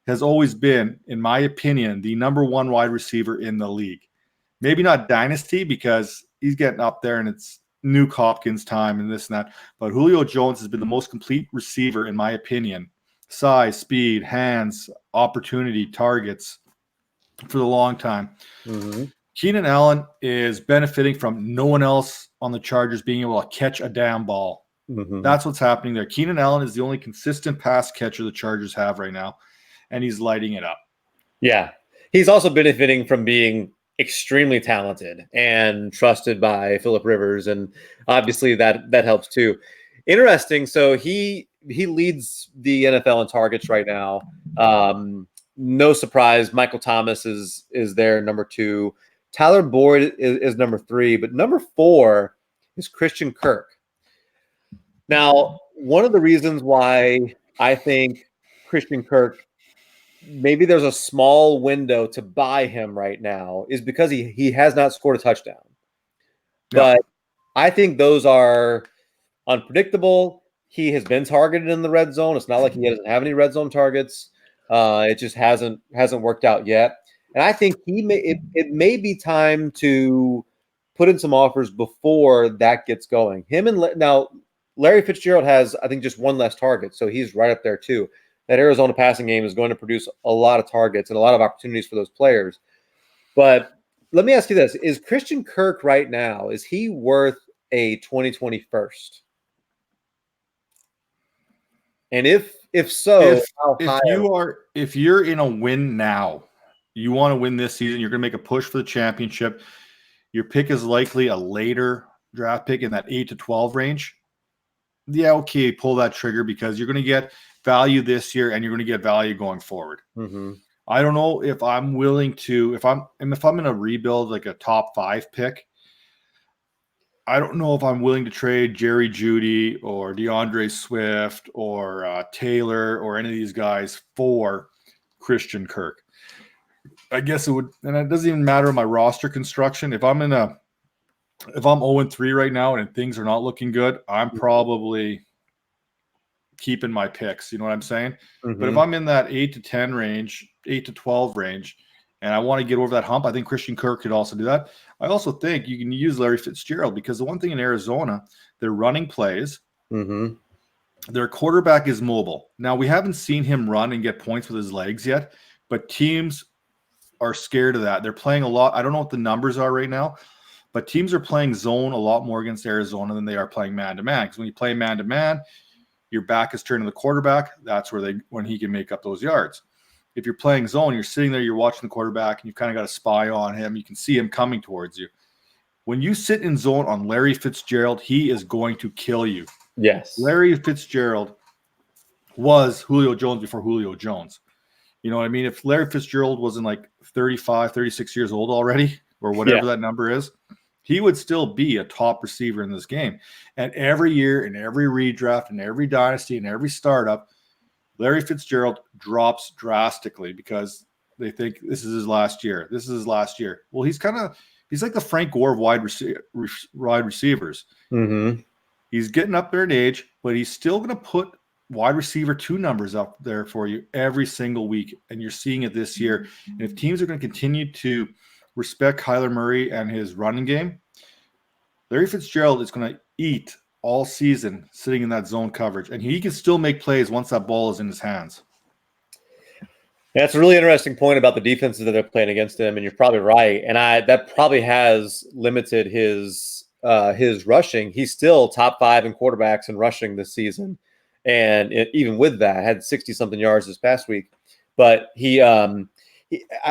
has always been, in my opinion, the number 1 wide receiver in the league. Maybe not Dynasty because he's getting up there and it's Nuke Hopkins time and this and that. But Julio Jones has been the most complete receiver, in my opinion. Size, speed, hands, opportunity, targets for the long time. Keenan Allen is benefiting from no one else on the Chargers being able to catch a damn ball. That's what's happening there. Keenan Allen is the only consistent pass catcher the Chargers have right now, and he's lighting it up. Yeah. He's also benefiting from being extremely talented and trusted by Phillip Rivers, and obviously that helps too. Interesting. So he leads the NFL in targets right now. No surprise, Michael Thomas is there, number 2. Tyler Boyd is number 3, but number 4 is Christian Kirk. Now, one of the reasons why I think Christian Kirk, maybe there's a small window to buy him right now, is because he has not scored a touchdown. Yeah. But I think those are unpredictable. He has been targeted in the red zone. It's not like he doesn't have any red zone targets. It just hasn't worked out yet. And I think it may be time to put in some offers before that gets going. Now Larry Fitzgerald has, I think, just one less target, so he's right up there too. That Arizona passing game is going to produce a lot of targets and a lot of opportunities for those players. But let me ask you this: is Christian Kirk right now, is he worth a 2020 first? And if so, how high? If you're in a win now, you want to win this season, you're going to make a push for the championship. Your pick is likely a later draft pick in that 8 to 12 range. Yeah, okay, pull that trigger because you're going to get value this year and you're going to get value going forward. Mm-hmm. I don't know if I'm willing to, if I'm in a rebuild like a top 5 pick, I don't know if I'm willing to trade Jerry Jeudy or DeAndre Swift or Taylor or any of these guys for Christian Kirk. I guess it would, and it doesn't even matter my roster construction. If I'm 0-3 right now and things are not looking good, I'm probably keeping my picks. You know what I'm saying? Mm-hmm. But if I'm in that 8 to 10 range, 8 to 12 range, and I want to get over that hump, I think Christian Kirk could also do that. I also think you can use Larry Fitzgerald because the one thing in Arizona, they're running plays. Mm-hmm. Their quarterback is mobile. Now, we haven't seen him run and get points with his legs yet, but teams are scared of that. They're playing a lot. I don't know what the numbers are right now, but teams are playing zone a lot more against Arizona than they are playing man-to-man. Because when you play man-to-man, your back is turned to the quarterback. That's when he can make up those yards. If you're playing zone, you're sitting there, you're watching the quarterback, and you've kind of got a spy on him. You can see him coming towards you. When you sit in zone on Larry Fitzgerald, he is going to kill you. Yes. Larry Fitzgerald was Julio Jones before Julio Jones. You know what I mean? If Larry Fitzgerald wasn't like 35, 36 years old already, or whatever that number is, he would still be a top receiver in this game. And every year, in every redraft, in every dynasty, in every startup, Larry Fitzgerald drops drastically because they think this is his last year. This is his last year. Well, he's like the Frank Gore of wide receivers. Mm-hmm. He's getting up there in age, but he's still going to put wide receiver 2 numbers up there for you every single week. And you're seeing it this year. And if teams are going to continue to respect Kyler Murray and his running game, Larry Fitzgerald is going to eat all season sitting in that zone coverage. And he can still make plays once that ball is in his hands. That's a really interesting point about the defenses that they're playing against him, and you're probably right. And that probably has limited his rushing. He's still top 5 in quarterbacks and rushing this season, and even with that, had 60-something yards this past week. But I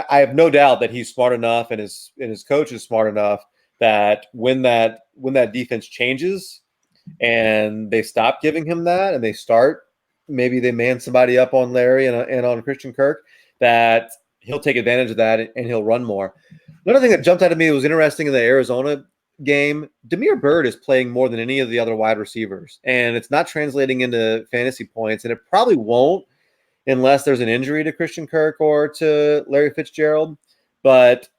have no doubt that he's smart enough, and his coach is smart enough that when that defense changes and they stop giving him that, and maybe they man somebody up on Larry and on Christian Kirk, that he'll take advantage of that and he'll run more. Another thing that jumped out at me was interesting in the Arizona game. Damiere Byrd is playing more than any of the other wide receivers, and it's not translating into fantasy points, and it probably won't unless there's an injury to Christian Kirk or to Larry Fitzgerald. But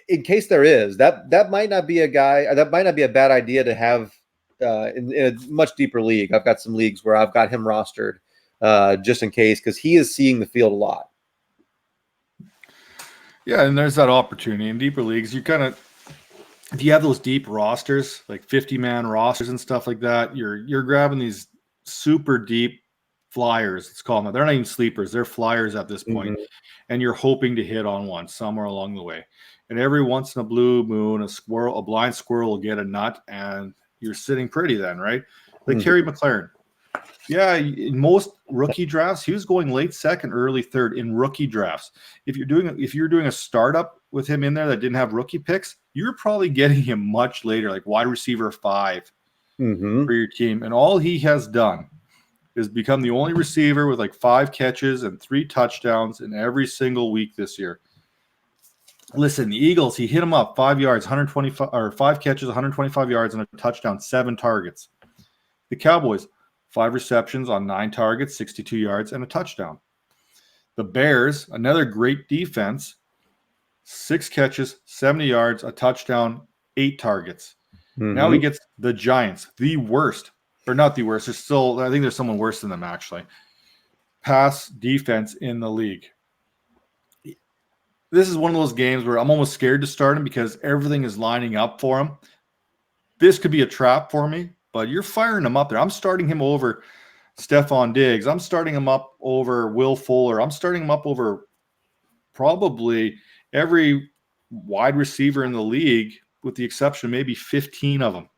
in case there is, that might not be a bad idea to have in a much deeper league. I've got some leagues where I've got him rostered just in case, because he is seeing the field a lot. Yeah, and there's that opportunity in deeper leagues. If you have those deep rosters, like 50-man rosters and stuff like that, you're grabbing these super deep flyers. Let's call them. They're not even sleepers; they're flyers at this point. Mm-hmm. And you're hoping to hit on one somewhere along the way. And every once in a blue moon, a blind squirrel will get a nut, and you're sitting pretty then, right? Like Terry McLaurin. Yeah, in most rookie drafts, he was going late second, early third in rookie drafts. If you're doing a startup with him in there that didn't have rookie picks, you're probably getting him much later, like wide receiver 5 for your team. And all he has done is become the only receiver with like 5 catches and 3 touchdowns in every single week this year. Listen, the Eagles, he hit them up 5 yards, 125 or 5 catches, 125 yards and a touchdown, 7 targets. The Cowboys, 5 receptions on 9 targets, 62 yards, and a touchdown. The Bears, another great defense, 6 catches, 70 yards, a touchdown, 8 targets. Mm-hmm. Now he gets the Giants, the worst, or not the worst. There's still, I think there's someone worse than them actually. Pass defense in the league. This is one of those games where I'm almost scared to start him because everything is lining up for him. This could be a trap for me, but you're firing him up there. I'm starting him over Stephon Diggs. I'm starting him up over Will Fuller. I'm starting him up over probably every wide receiver in the league, with the exception of maybe 15 of them.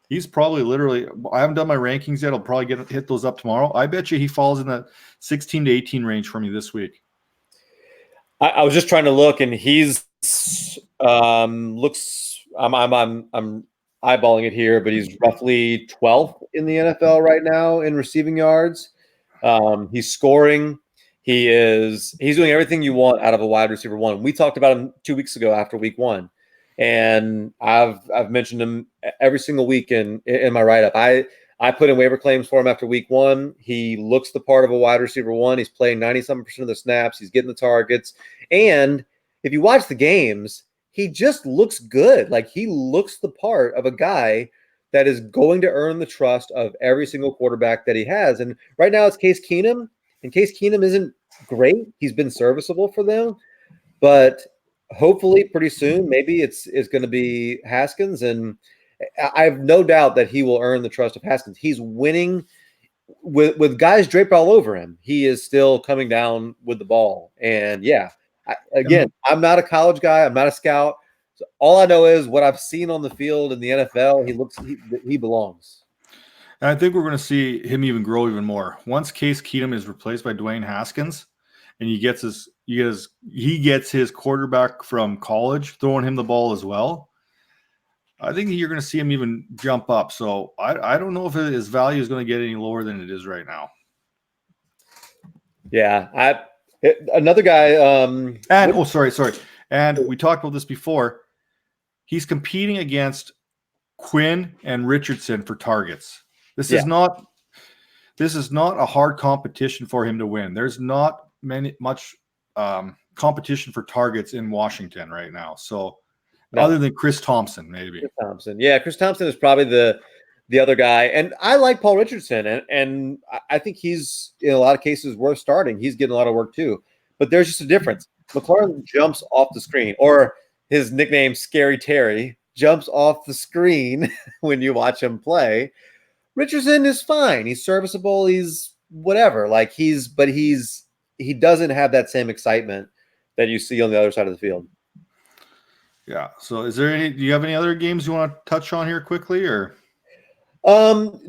He's probably literally, I haven't done my rankings yet. I'll probably hit those up tomorrow. I bet you he falls in the 16 to 18 range for me this week. I was just trying to look, and he's looks. I'm eyeballing it here, but he's roughly 12th in the NFL right now in receiving yards. He's scoring. He's doing everything you want out of a wide receiver one. We talked about him 2 weeks ago after week 1, and I've mentioned him every single week in my write-up. I put in waiver claims for him after week 1. He looks the part of a wide receiver one. He's playing 97% of the snaps. He's getting the targets. And if you watch the games, he just looks good. Like, he looks the part of a guy that is going to earn the trust of every single quarterback that he has. And right now it's Case Keenum. And Case Keenum isn't great. He's been serviceable for them. But hopefully pretty soon, maybe it's going to be Haskins. And I have no doubt that he will earn the trust of Haskins. He's winning with guys draped all over him. He is still coming down with the ball. And yeah, I'm not a college guy. I'm not a scout. So all I know is what I've seen on the field in the NFL. He belongs. And I think we're going to see him even grow even more once Case Keenum is replaced by Dwayne Haskins, and he gets his quarterback from college throwing him the ball as well. I think you're going to see him even jump up. So I don't know if his value is going to get any lower than it is right now. Yeah, another guy. Sorry. And we talked about this before. He's competing against Quinn and Richardson for targets. This is not a hard competition for him to win. There's not much competition for targets in Washington right now. So. No. Other than Chris Thompson, maybe. Chris Thompson. Yeah, Chris Thompson is probably the other guy. And I like Paul Richardson, and I think he's, in a lot of cases, worth starting. He's getting a lot of work too. But there's just a difference. McLaurin jumps off the screen, or his nickname, Scary Terry, jumps off the screen when you watch him play. Richardson is fine. He's serviceable. He's whatever. He doesn't have that same excitement that you see on the other side of the field. Yeah. So do you have any other games you want to touch on here quickly, or?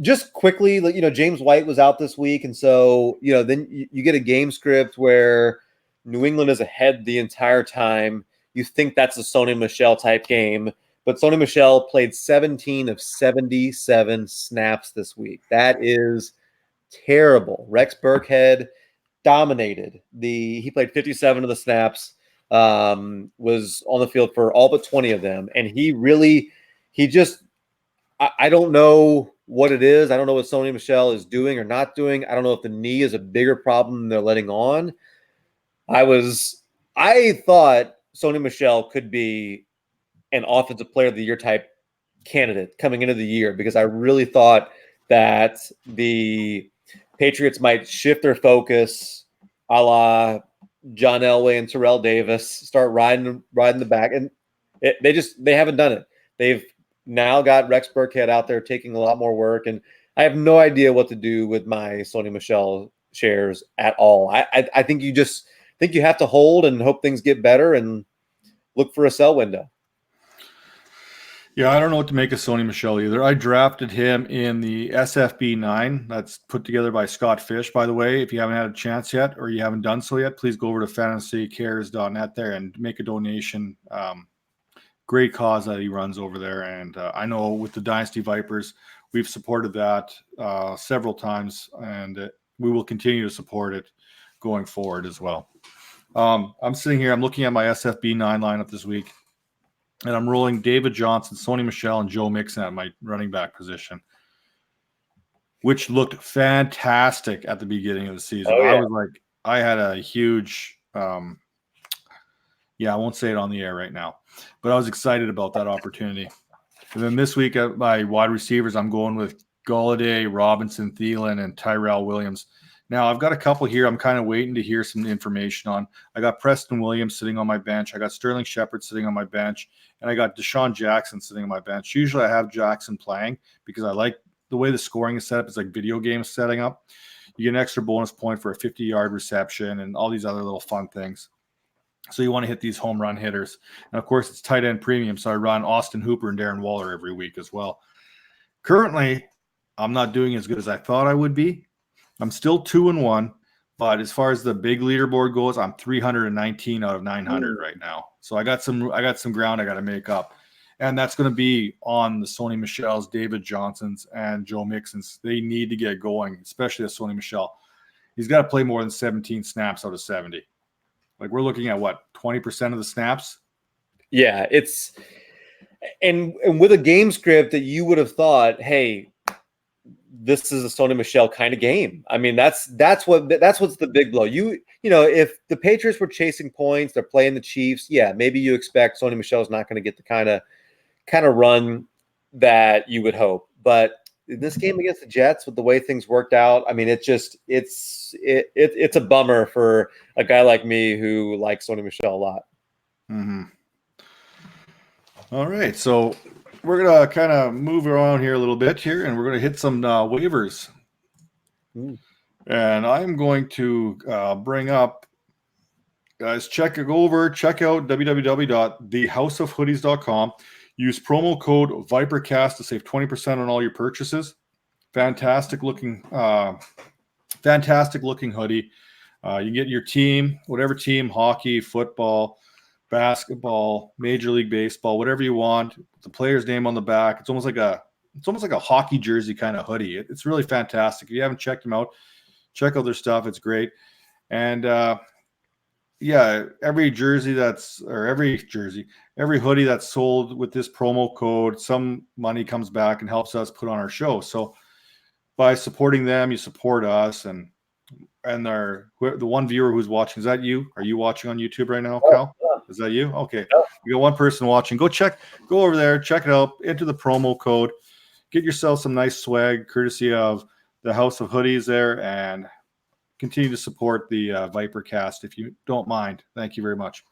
Just quickly, James White was out this week. And so, then you get a game script where New England is ahead the entire time. You think that's a Sony Michel type game, but Sony Michel played 17 of 77 snaps this week. That is terrible. Rex Burkhead dominated. He played 57 of the snaps. Was on the field for all but 20 of them. And I don't know what it is. I don't know what Sony Michel is doing or not doing. I don't know if the knee is a bigger problem than they're letting on. I thought Sony Michel could be an offensive player of the year type candidate coming into the year, because I really thought that the Patriots might shift their focus a la John Elway and Terrell Davis, start riding the back, and they haven't done it. They've now got Rex Burkhead out there taking a lot more work, and I have no idea what to do with my Sony Michel shares at all. I think you have to hold and hope things get better and look for a sell window. Yeah, I don't know what to make of Sony Michel either. I drafted him in the SFB 9 that's put together by Scott Fish, by the way. If you haven't had a chance yet, or you haven't done so yet, please go over to fantasycares.net there and make a donation. Great cause that he runs over there. And I know with the Dynasty Vipers, we've supported that several times, and we will continue to support it going forward as well. I'm sitting here, I'm looking at my SFB 9 lineup this week, and I'm rolling David Johnson, Sony Michel, and Joe Mixon at my running back position. which looked fantastic at the beginning of the season. Oh, I yeah. was like, I had a huge, I won't say it on the air right now, but I was excited about that opportunity. And then this week, my wide receivers, I'm going with Golladay, Robinson, Thielen, and Tyrell Williams. Now, I've got a couple here I'm kind of waiting to hear some information on. I got Preston Williams sitting on my bench. I got Sterling Shepard sitting on my bench. And I got Deshaun Jackson sitting on my bench. Usually I have Jackson playing because I like the way the scoring is set up. It's like video game setting up. You get an extra bonus point for a 50-yard reception and all these other little fun things. So you want to hit these home run hitters. And of course, it's tight end premium. So I run Austin Hooper and Darren Waller every week as well. Currently, I'm not doing as good as I thought I would be. I'm still 2-1, but as far as the big leaderboard goes, I'm 319 out of 900 right now. So I got some ground I got to make up. And that's going to be on the Sony Michel's, David Johnson's, and Joe Mixon's. They need to get going, especially the Sony Michel. He's got to play more than 17 snaps out of 70. Like we're looking at what, 20% of the snaps? Yeah, it's and with a game script that you would have thought, hey, this is a Sony Michel kind of game. I mean, that's what's the big blow. You know, if the Patriots were chasing points, they're playing the Chiefs, yeah, maybe you expect Sony Michel's not going to get the kind of run that you would hope. But in this game against the Jets, with the way things worked out, I mean, it's a bummer for a guy like me who likes Sony Michel a lot. Mm-hmm. All right, so we're gonna kind of move around here a little bit here, and we're gonna hit some waivers. And I'm going to bring up, guys, check out www.thehouseofhoodies.com. Use promo code ViperCast to save 20% on all your purchases. Fantastic looking hoodie. You get your team, whatever team, hockey, football, basketball, Major League Baseball, whatever you want. The player's name on the back. It's almost like a hockey jersey kind of hoodie. It's really fantastic. If you haven't checked them out, check out their stuff. It's great. And every hoodie that's sold with this promo code, some money comes back and helps us put on our show. So by supporting them, you support us. And the one viewer who's watching, is that you? Are you watching on YouTube right now, Cal? Is that you? Okay. You got one person watching. Go over there, check it out, enter the promo code, get yourself some nice swag courtesy of the House of Hoodies there, and continue to support the ViperCast if you don't mind. Thank you very much.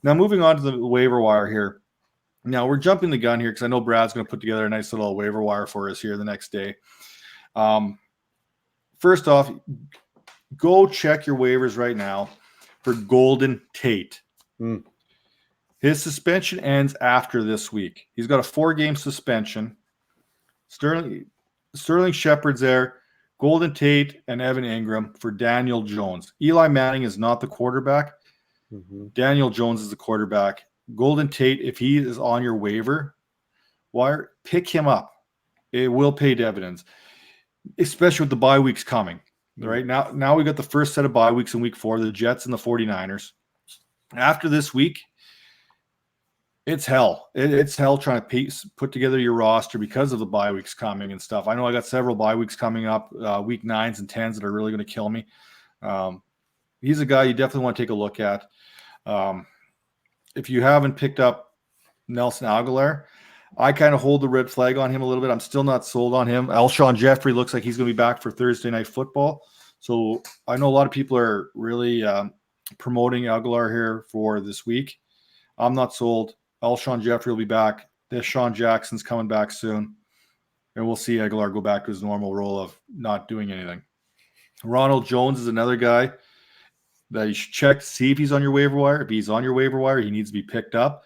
Now, moving on to the waiver wire here. Now, we're jumping the gun here because I know Brad's going to put together a nice little waiver wire for us here the next day. First off, go check your waivers right now for Golden Tate. His suspension ends after this week. He's got a 4-game suspension. Sterling Shepard's there. Golden Tate and Evan Ingram for Daniel Jones. Eli Manning is not the quarterback. Daniel Jones is the quarterback. Golden Tate, if he is on your waiver wire, pick him up. It will pay dividends, especially with the bye weeks coming. Right now we got the first set of bye weeks in week 4, the Jets and the 49ers. After this week, it's hell. It's hell trying to put together your roster because of the bye weeks coming and stuff. I know I got several bye weeks coming up, week 9s and 10s that are really going to kill me. He's a guy you definitely want to take a look at. If you haven't picked up Nelson Aguilar, I kind of hold the red flag on him a little bit. I'm still not sold on him. Alshon Jeffrey looks like he's going to be back for Thursday Night Football. So I know a lot of people are really promoting Aguilar here for this week. I'm not sold. Alshon Jeffrey will be back. Deshaun Jackson's coming back soon. And we'll see Aguilar go back to his normal role of not doing anything. Ronald Jones is another guy that you should check to see if he's on your waiver wire. If he's on your waiver wire, he needs to be picked up.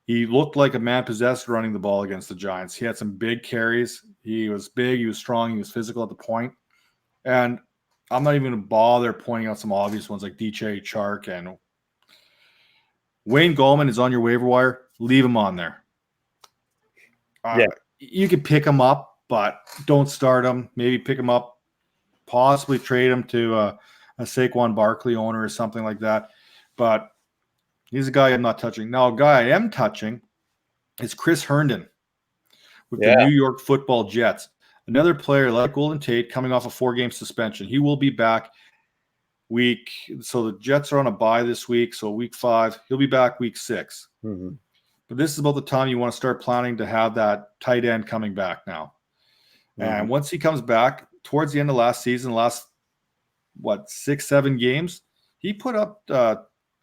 He looked like a man possessed running the ball against the Giants. He had some big carries. He was big, he was strong, he was physical at the point. And I'm not even going to bother pointing out some obvious ones like DJ Chark and Wayne Gallman is on your waiver wire. Leave him on there. You can pick him up, but don't start him. Maybe pick him up, possibly trade him to a Saquon Barkley owner or something like that. But he's a guy I'm not touching. Now, a guy I am touching is Chris Herndon with the New York Football Jets. Another player like Golden Tate coming off a 4-game suspension. He will be back so the Jets are on a bye this week, so week 5. He'll be back week 6. Mm-hmm. But this is about the time you want to start planning to have that tight end coming back now. And once he comes back, towards the end of last season, 6-7 games, he put up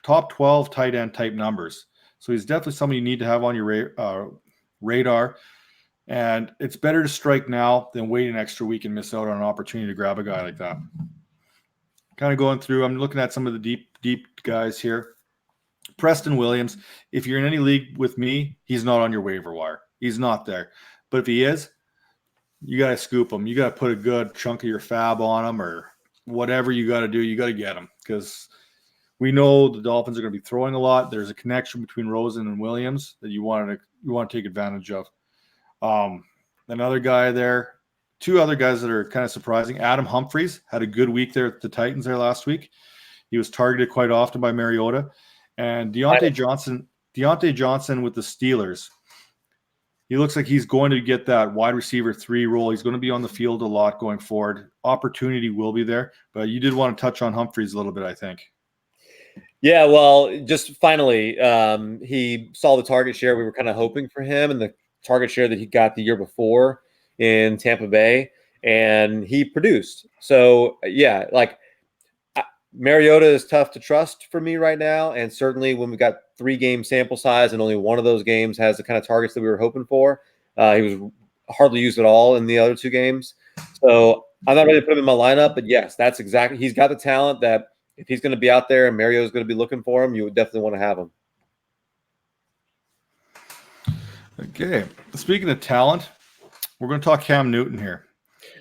top 12 tight end type numbers. So he's definitely somebody you need to have on your radar. And it's better to strike now than wait an extra week and miss out on an opportunity to grab a guy like that. Kind of going through, I'm looking at some of the deep guys here. Preston Williams, if you're in any league with me, he's not on your waiver wire. He's not there. But if he is, you got to scoop him. You got to put a good chunk of your fab on him, or whatever you got to do. You got to get him, because we know the Dolphins are going to be throwing a lot. There's a connection between Rosen and Williams that you want to take advantage of. Another guy there, 2 other guys that are kind of surprising. Adam Humphries had a good week there at the Titans there last week. He was targeted quite often by Mariota. And Deontay Johnson with the Steelers. He looks like he's going to get that wide receiver 3 role. He's going to be on the field a lot going forward. Opportunity will be there, but you did want to touch on Humphries a little bit, I think. Yeah, well, just finally, he saw the target share we were kind of hoping for him, and the target share that he got the year before in Tampa Bay, and he produced. So, yeah, Mariota is tough to trust for me right now, and certainly when we got 3-game sample size and only one of those games has the kind of targets that we were hoping for, he was hardly used at all in the other 2 games. So I'm not ready to put him in my lineup, but yes, that's exactly, he's got the talent that if he's going to be out there and Mariota's going to be looking for him, you would definitely want to have him. Okay, speaking of talent, we're going to talk Cam Newton here.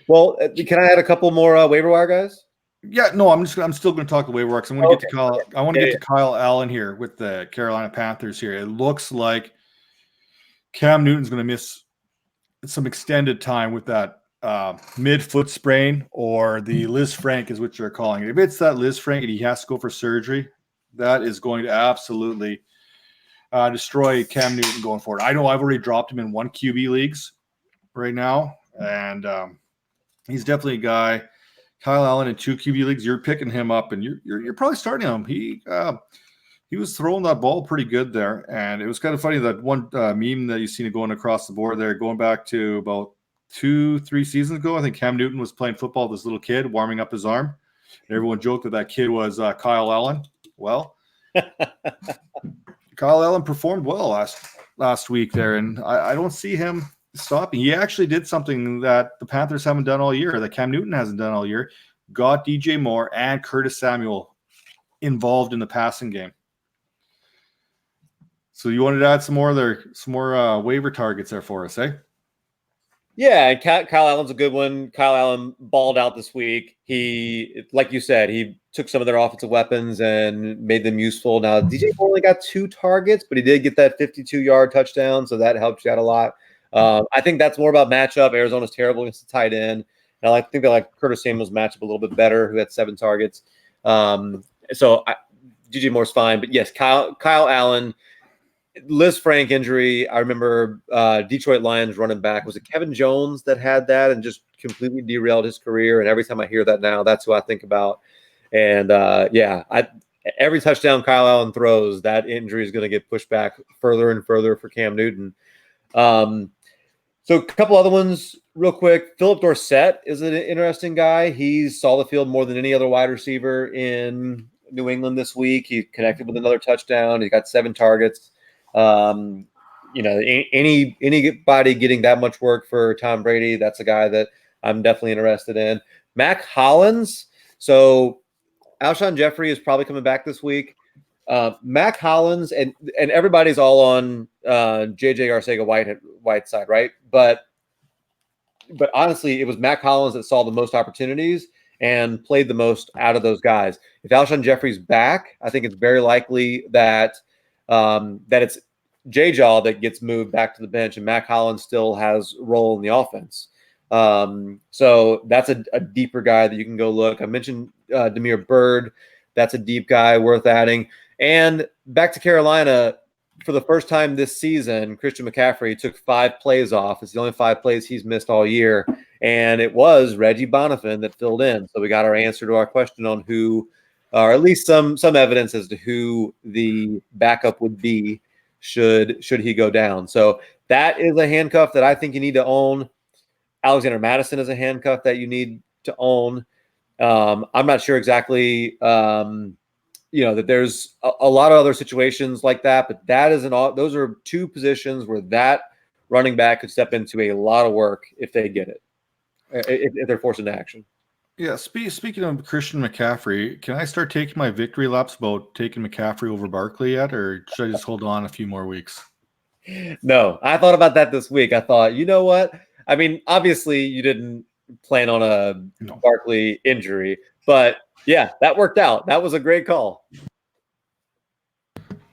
Well, can I add a couple more waiver wire guys? Yeah, no, I'm still going to talk the waiver wire. I'm going to get to Kyle. I want to get to Kyle Allen here with the Carolina Panthers here. It looks like Cam Newton's going to miss some extended time with that mid-foot sprain, or the Liz Frank is what you're calling it. If it's that Liz Frank and he has to go for surgery, that is going to absolutely destroy Cam Newton going forward. I know I've already dropped him in 1 QB leagues right now, and he's definitely a guy. Kyle Allen in 2 QB leagues, you're picking him up, and you're probably starting him. He was throwing that ball pretty good there, and it was kind of funny that one meme that you've seen it going across the board there, going back to about 2-3 seasons ago. I think Cam Newton was playing football with this little kid warming up his arm, and everyone joked that kid was Kyle Allen. Well, Kyle Allen performed well last week there, and I don't see him stopping. He actually did something that the Panthers haven't done all year, that Cam Newton hasn't done all year. Got DJ Moore and Curtis Samuel involved in the passing game. So you wanted to add some more waiver targets there for us, eh? Yeah, Kyle Allen's a good one. Kyle Allen balled out this week. He, like you said, he took some of their offensive weapons and made them useful. Now, DJ only got 2 targets, but he did get that 52-yard touchdown, so that helps you out a lot. I think that's more about matchup. Arizona's terrible against the tight end. And I think they like Curtis Samuel's matchup a little bit better, who had 7 targets. DJ Moore's fine. But yes, Kyle Allen, Liz Frank injury. I remember Detroit Lions running back. Was it Kevin Jones that had that and just completely derailed his career? And every time I hear that now, that's who I think about. And every touchdown Kyle Allen throws, that injury is going to get pushed back further and further for Cam Newton. So a couple other ones real quick. Philip Dorsett is an interesting guy. He saw the field more than any other wide receiver in New England this week. He connected with another touchdown. He got 7 targets. Anybody getting that much work for Tom Brady, that's a guy that I'm definitely interested in. Mac Hollins. So Alshon Jeffrey is probably coming back this week. Mac Hollins and everybody's all on JJ Arcega-Whiteside, right? But honestly, it was Mac Hollins that saw the most opportunities and played the most out of those guys. If Alshon Jeffrey's back, I think it's very likely that it's J-Jaw that gets moved back to the bench, and Mac Hollins still has a role in the offense. So that's a deeper guy that you can go look. I mentioned Damiere Byrd. That's a deep guy worth adding. And back to Carolina, for the first time this season, Christian McCaffrey took 5 plays off. It's the only 5 plays he's missed all year. and it was Reggie Bonifin that filled in. So we got our answer to our question on who, or at least some evidence as to who the backup would be should he go down. So that is a handcuff that I think you need to own. Alexander Madison is a handcuff that you need to own. I'm not sure exactly, that there's a lot of other situations like that, but that is those are two positions where that running back could step into a lot of work if they get it, if they're forced into action. Yeah, speaking of Christian McCaffrey, can I start taking my victory laps about taking McCaffrey over Barkley yet, or should I just hold on a few more weeks? No, I thought about that this week. I thought, you know what? I mean, obviously you didn't plan on a Barkley injury, but yeah, that worked out. That was a great call.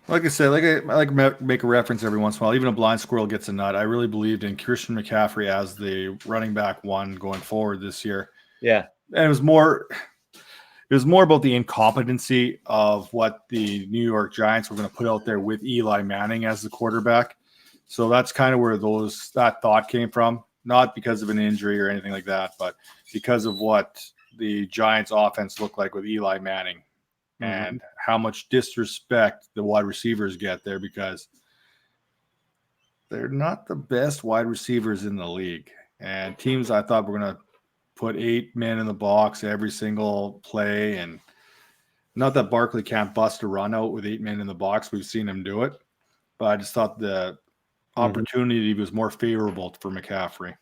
Like I said, I like to make a reference every once in a while. Even a blind squirrel gets a nut. I really believed in Christian McCaffrey as the running back one going forward this year. Yeah. And it was more about the incompetency of what the New York Giants were going to put out there with Eli Manning as the quarterback. So that's kind of where that thought came from, not because of an injury or anything like that, but because of what the Giants offense looked like with Eli Manning and how much disrespect the wide receivers get there, because they're not the best wide receivers in the league. And teams I thought were going to put 8 men in the box every single play, and not that Barkley can't bust a run out with 8 men in the box. We've seen him do it, but I just thought the opportunity was more favorable for McCaffrey.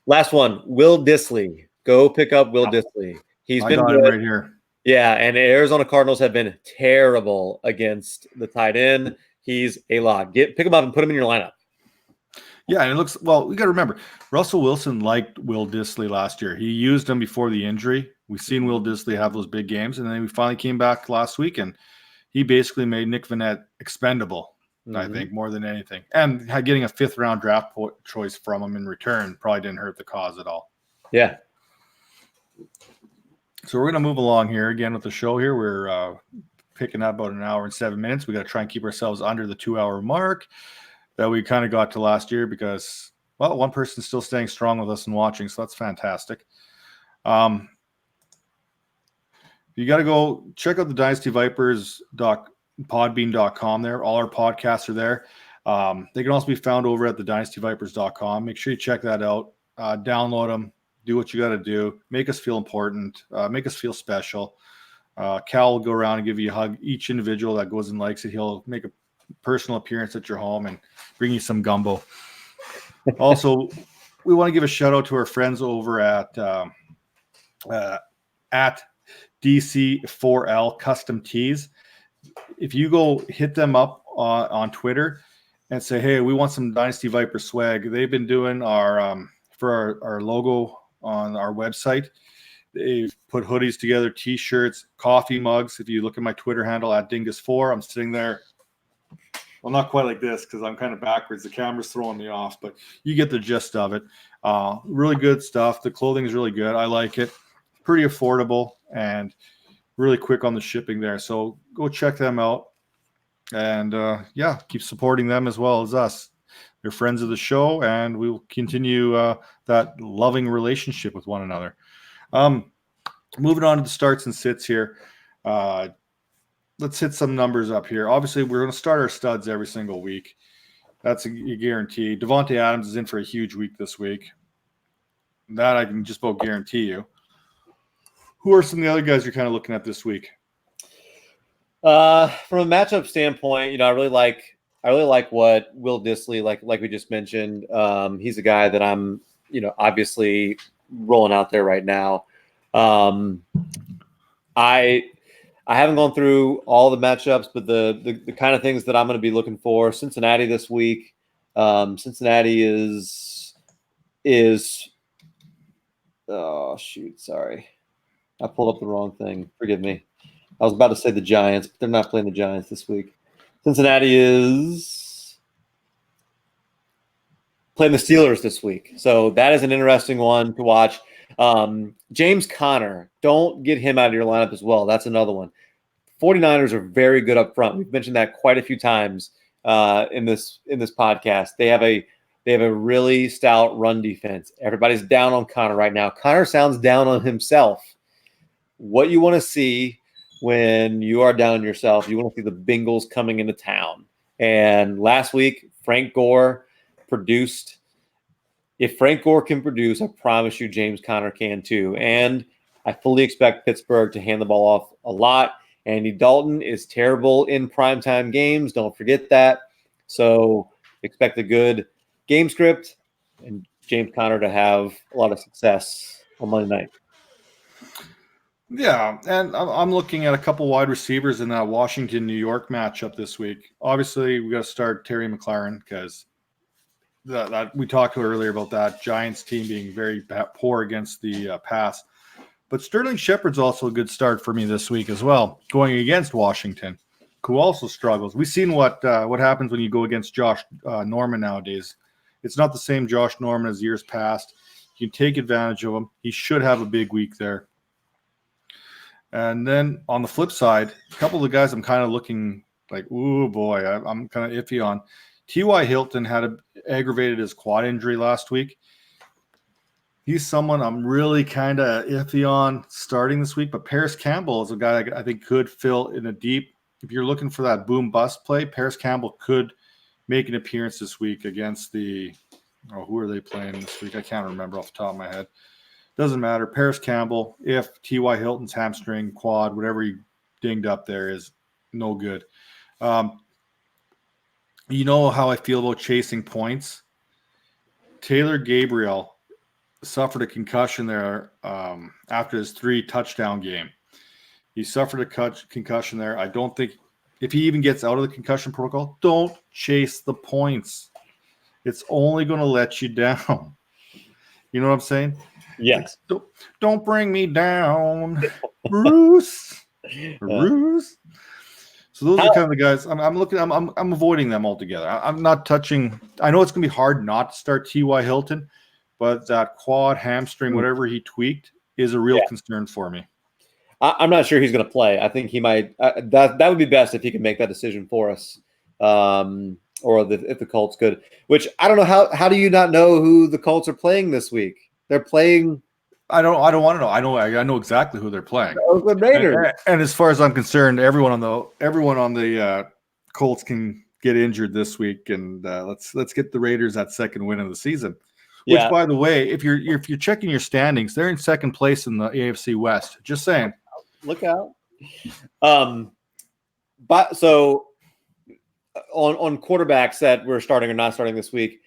Last one, Will Dissly. Go pick up Will Dissly. He's been got good. him right here. Yeah, and Arizona Cardinals have been terrible against the tight end. He's a lock. Pick him up and put him in your lineup. Yeah, and it looks, well, we got to remember, Russell Wilson liked Will Dissly last year. He used him before the injury. We've seen Will Dissly have those big games, and then we finally came back last week, and he basically made Nick Vannett expendable, I think, more than anything. And getting a 5th-round draft choice from him in return probably didn't hurt the cause at all. Yeah. So we're going to move along here again with the show here. We're picking up about an hour and 7 minutes. We got to try and keep ourselves under the 2-hour mark that we kind of got to last year because, well, one person's still staying strong with us and watching, so that's fantastic. You got to go check out the Dynasty Vipers podbean.com there. All our podcasts are there. They can also be found over at the dynastyvipers.com. Make sure you check that out. Download them. Do what you got to do. Make us feel important. Make us feel special. Cal will go around and give you a hug. Each individual that goes and likes it, he'll make a personal appearance at your home and bring you some gumbo. Also, we want to give a shout out to our friends over at DC4L Custom Tees. If you go hit them up on Twitter and say, hey, we want some Dynasty Viper swag, they've been doing our logo on our website. They've put hoodies together, t-shirts, coffee mugs. If you look at my Twitter handle at Dingus4, I'm sitting there. Well, not quite like this because I'm kind of backwards. The camera's throwing me off, but you get the gist of it. Really good stuff. The clothing is really good. I like it. Pretty affordable and really quick on the shipping there. So go check them out. And, keep supporting them as well as us. They're friends of the show, and we will continue that loving relationship with one another. Moving on to the starts and sits here. Let's hit some numbers up here. Obviously, we're going to start our studs every single week. That's a guarantee. Devontae Adams is in for a huge week this week. That I can just about guarantee you. Who are some of the other guys you're kind of looking at this week? From a matchup standpoint, I really like what Will Dissly, like we just mentioned. He's a guy that I'm, obviously rolling out there right now. I haven't gone through all the matchups, but the kind of things that I'm going to be looking for. Cincinnati this week. Cincinnati is oh shoot, sorry. I pulled up the wrong thing. Forgive me. I was about to say the Giants, but they're not playing the Giants this week. Cincinnati is playing the Steelers this week. So that is an interesting one to watch. James Conner, don't get him out of your lineup as well. That's another one. 49ers are very good up front. We've mentioned that quite a few times in this podcast. They have a They have a really stout run defense. Everybody's down on Connor right now. Connor sounds down on himself. What you want to see when you are down on yourself, you want to see the Bengals coming into town. And last week, Frank Gore produced. If Frank Gore can produce, I promise you James Conner can too. And I fully expect Pittsburgh to hand the ball off a lot. Andy Dalton is terrible in primetime games. Don't forget that. So expect a good game script and James Conner to have a lot of success on Monday night. Yeah, and I'm looking at a couple wide receivers in that Washington-New York matchup this week. Obviously, we got to start Terry McLaurin because that we talked earlier about that Giants team being very poor against the pass. But Sterling Shepard's also a good start for me this week as well, going against Washington, who also struggles. We've seen what happens when you go against Josh Norman nowadays. It's not the same Josh Norman as years past. You can take advantage of him. He should have a big week there. And then on the flip side, a couple of the guys I'm kind of looking like, ooh, boy, I'm kind of iffy on. T.Y. Hilton aggravated his quad injury last week. He's someone I'm really kind of iffy on starting this week. But Paris Campbell is a guy I think could fill in a deep. If you're looking for that boom bust play, Paris Campbell could make an appearance this week against who are they playing this week? I can't remember off the top of my head. Doesn't matter. Paris Campbell, if T.Y. Hilton's hamstring, quad, whatever he dinged up there is no good. You know how I feel about chasing points. Taylor Gabriel suffered a concussion there after his 3-touchdown game. He suffered a concussion there. I don't think if he even gets out of the concussion protocol, don't chase the points. It's only going to let you down. You know what I'm saying? Yes. Don't bring me down, Bruce. Bruce. So those are kind of the guys I'm looking. I'm avoiding them altogether. I'm not touching. I know it's going to be hard not to start T.Y. Hilton, but that quad, hamstring, whatever he tweaked, is a real concern for me. I'm not sure he's going to play. I think he might. That would be best if he could make that decision for us, or if the Colts could. Which I don't know how do you not know who the Colts are playing this week? They're playing. I don't want to know. I know exactly who they're playing. The Raiders. And as far as I'm concerned, everyone on the Colts can get injured this week, and let's get the Raiders that second win of the season. Which, by the way, if you're checking your standings, they're in second place in the AFC West. Just saying. Look out. But so on quarterbacks that we're starting or not starting this week,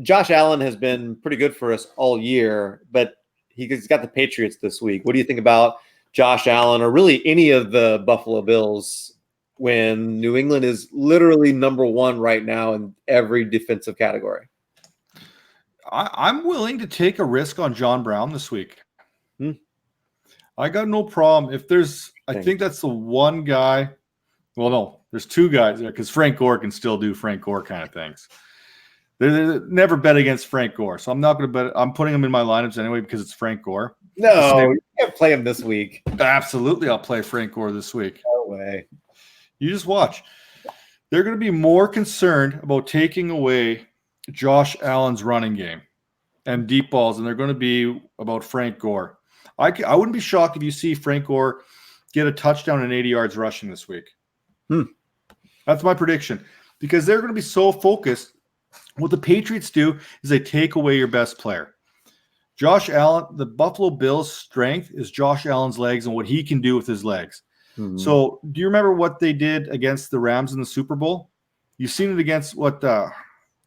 Josh Allen has been pretty good for us all year, but he's got the Patriots this week. What do you think about Josh Allen or really any of the Buffalo Bills when New England is literally number one right now in every defensive category? I'm willing to take a risk on John Brown this week. I got no problem. I think that's the one guy. Well, no, there's two guys there because Frank Gore can still do Frank Gore kind of things. They never bet against Frank Gore, so I'm not going to bet. I'm putting him in my lineups anyway because it's Frank Gore. No, you can't play him this week. Absolutely, I'll play Frank Gore this week. No way. You just watch. They're going to be more concerned about taking away Josh Allen's running game and deep balls, and they're going to be about Frank Gore. I wouldn't be shocked if you see Frank Gore get a touchdown and 80 yards rushing this week. That's my prediction because they're going to be so focused. What the Patriots do is they take away your best player. Josh Allen, the Buffalo Bills' strength is Josh Allen's legs and what he can do with his legs. So do you remember what they did against the Rams in the Super Bowl? You've seen it against what the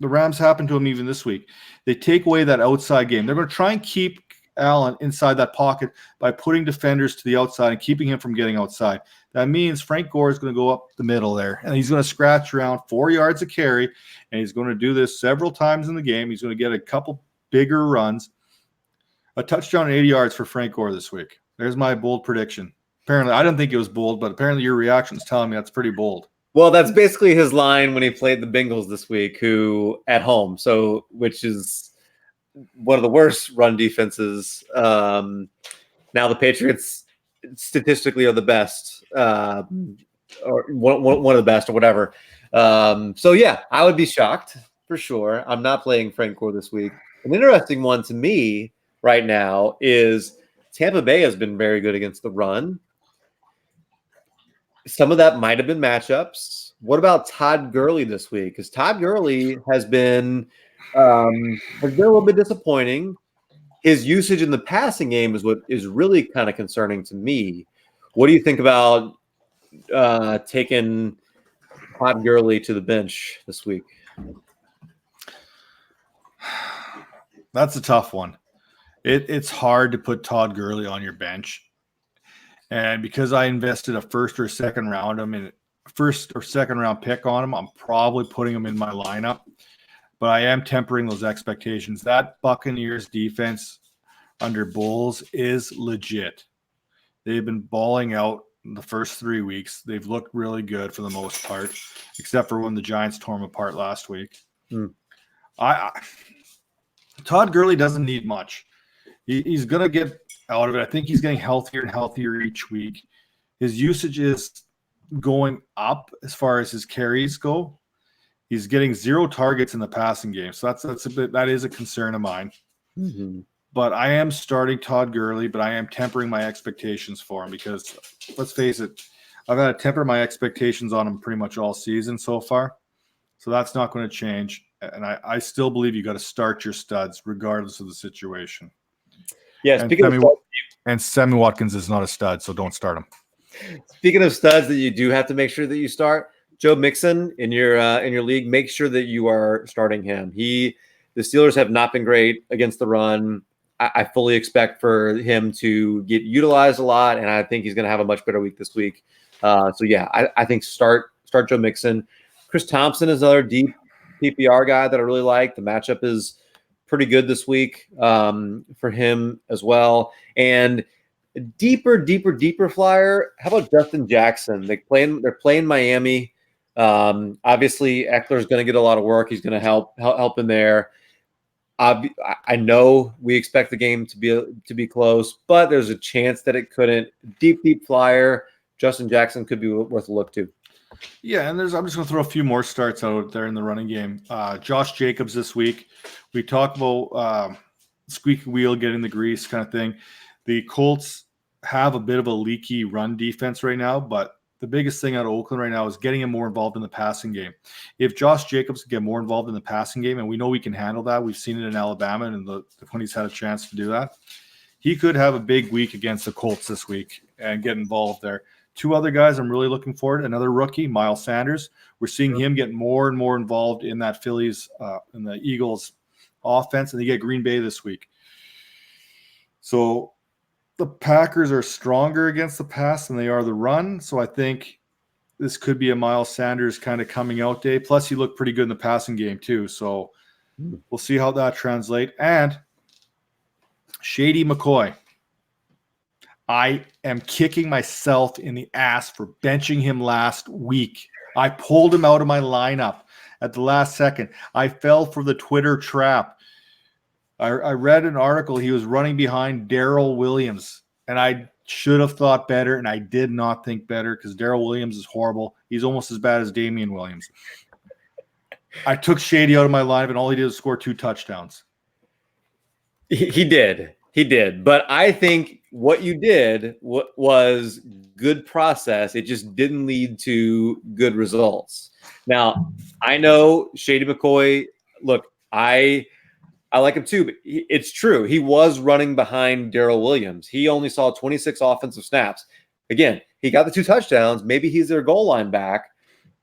Rams happened to him even this week. They take away that outside game. They're going to try and keep Allen inside that pocket by putting defenders to the outside and keeping him from getting outside. That means Frank Gore is going to go up the middle there, and he's going to scratch around 4 yards of carry, and he's going to do this several times in the game. He's going to get a couple bigger runs. A touchdown and 80 yards for Frank Gore this week. There's my bold prediction. Apparently, I didn't think it was bold, but apparently your reaction is telling me that's pretty bold. Well, that's basically his line when he played the Bengals this week, who at home, which is one of the worst run defenses. Now the Patriots statistically are the best, or one of the best, or whatever. I would be shocked for sure. I'm not playing Frank Gore this week. An interesting one to me right now is Tampa Bay has been very good against the run. Some of that might have been matchups. What about Todd Gurley this week? Because Todd Gurley has been a little bit disappointing. His usage in the passing game is what is really kind of concerning to me. What do you think about taking Todd Gurley to the bench this week? That's a tough one. It's hard to put Todd Gurley on your bench. And because I invested a first or second round pick on him, I'm probably putting him in my lineup. But I am tempering those expectations. That Buccaneers defense under Bulls is legit. They've been balling out the first 3 weeks. They've looked really good for the most part, except for when the Giants tore them apart last week. Todd Gurley doesn't need much. He's going to get out of it. I think he's getting healthier and healthier each week. His usage is going up as far as his carries go. He's getting 0 targets in the passing game. So that is a concern of mine. Mm-hmm. But I am starting Todd Gurley, but I am tempering my expectations for him because let's face it, I've had to temper my expectations on him pretty much all season so far. So that's not going to change. And I still believe you got to start your studs regardless of the situation. Yeah, and Sammy Watkins is not a stud, so don't start him. Speaking of studs that you do have to make sure that you start, Joe Mixon in your league, make sure that you are starting him. The Steelers have not been great against the run. I fully expect for him to get utilized a lot, and I think he's going to have a much better week this week. So yeah, I think start Joe Mixon. Chris Thompson is another deep PPR guy that I really like. The matchup is pretty good this week for him as well. And a deeper flyer. How about Justin Jackson? They're playing Miami. Obviously, Eckler's going to get a lot of work. He's going to help in there. I know we expect the game to be close, but there's a chance that it couldn't. Deep flyer. Justin Jackson could be worth a look to. Yeah, and I'm just going to throw a few more starts out there in the running game. Josh Jacobs this week. We talked about squeaky wheel, getting the grease kind of thing. The Colts have a bit of a leaky run defense right now, but the biggest thing out of Oakland right now is getting him more involved in the passing game. If Josh Jacobs can get more involved in the passing game, and we know we can handle that, we've seen it in Alabama and when he's had a chance to do that, he could have a big week against the Colts this week and get involved there. 2 other guys I'm really looking forward to. Another rookie, Miles Sanders. We're seeing him get more and more involved in that Phillies in the Eagles offense, and they get Green Bay this week. So the Packers are stronger against the pass than they are the run. So I think this could be a Miles Sanders kind of coming out day. Plus, he looked pretty good in the passing game too. So we'll see how that translates. And Shady McCoy. I am kicking myself in the ass for benching him last week. I pulled him out of my lineup at the last second. I fell for the Twitter trap. I read an article. He was running behind Darrell Williams, and I should have thought better, and I did not think better because Darrell Williams is horrible. He's almost as bad as Damian Williams. I took Shady out of my lineup, and all he did was score 2 touchdowns. He did. But I think what you did was good process. It just didn't lead to good results. Now, I know Shady McCoy, look, I like him too, but it's true. He was running behind Darrell Williams. He only saw 26 offensive snaps. Again, he got the 2 touchdowns. Maybe he's their goal line back,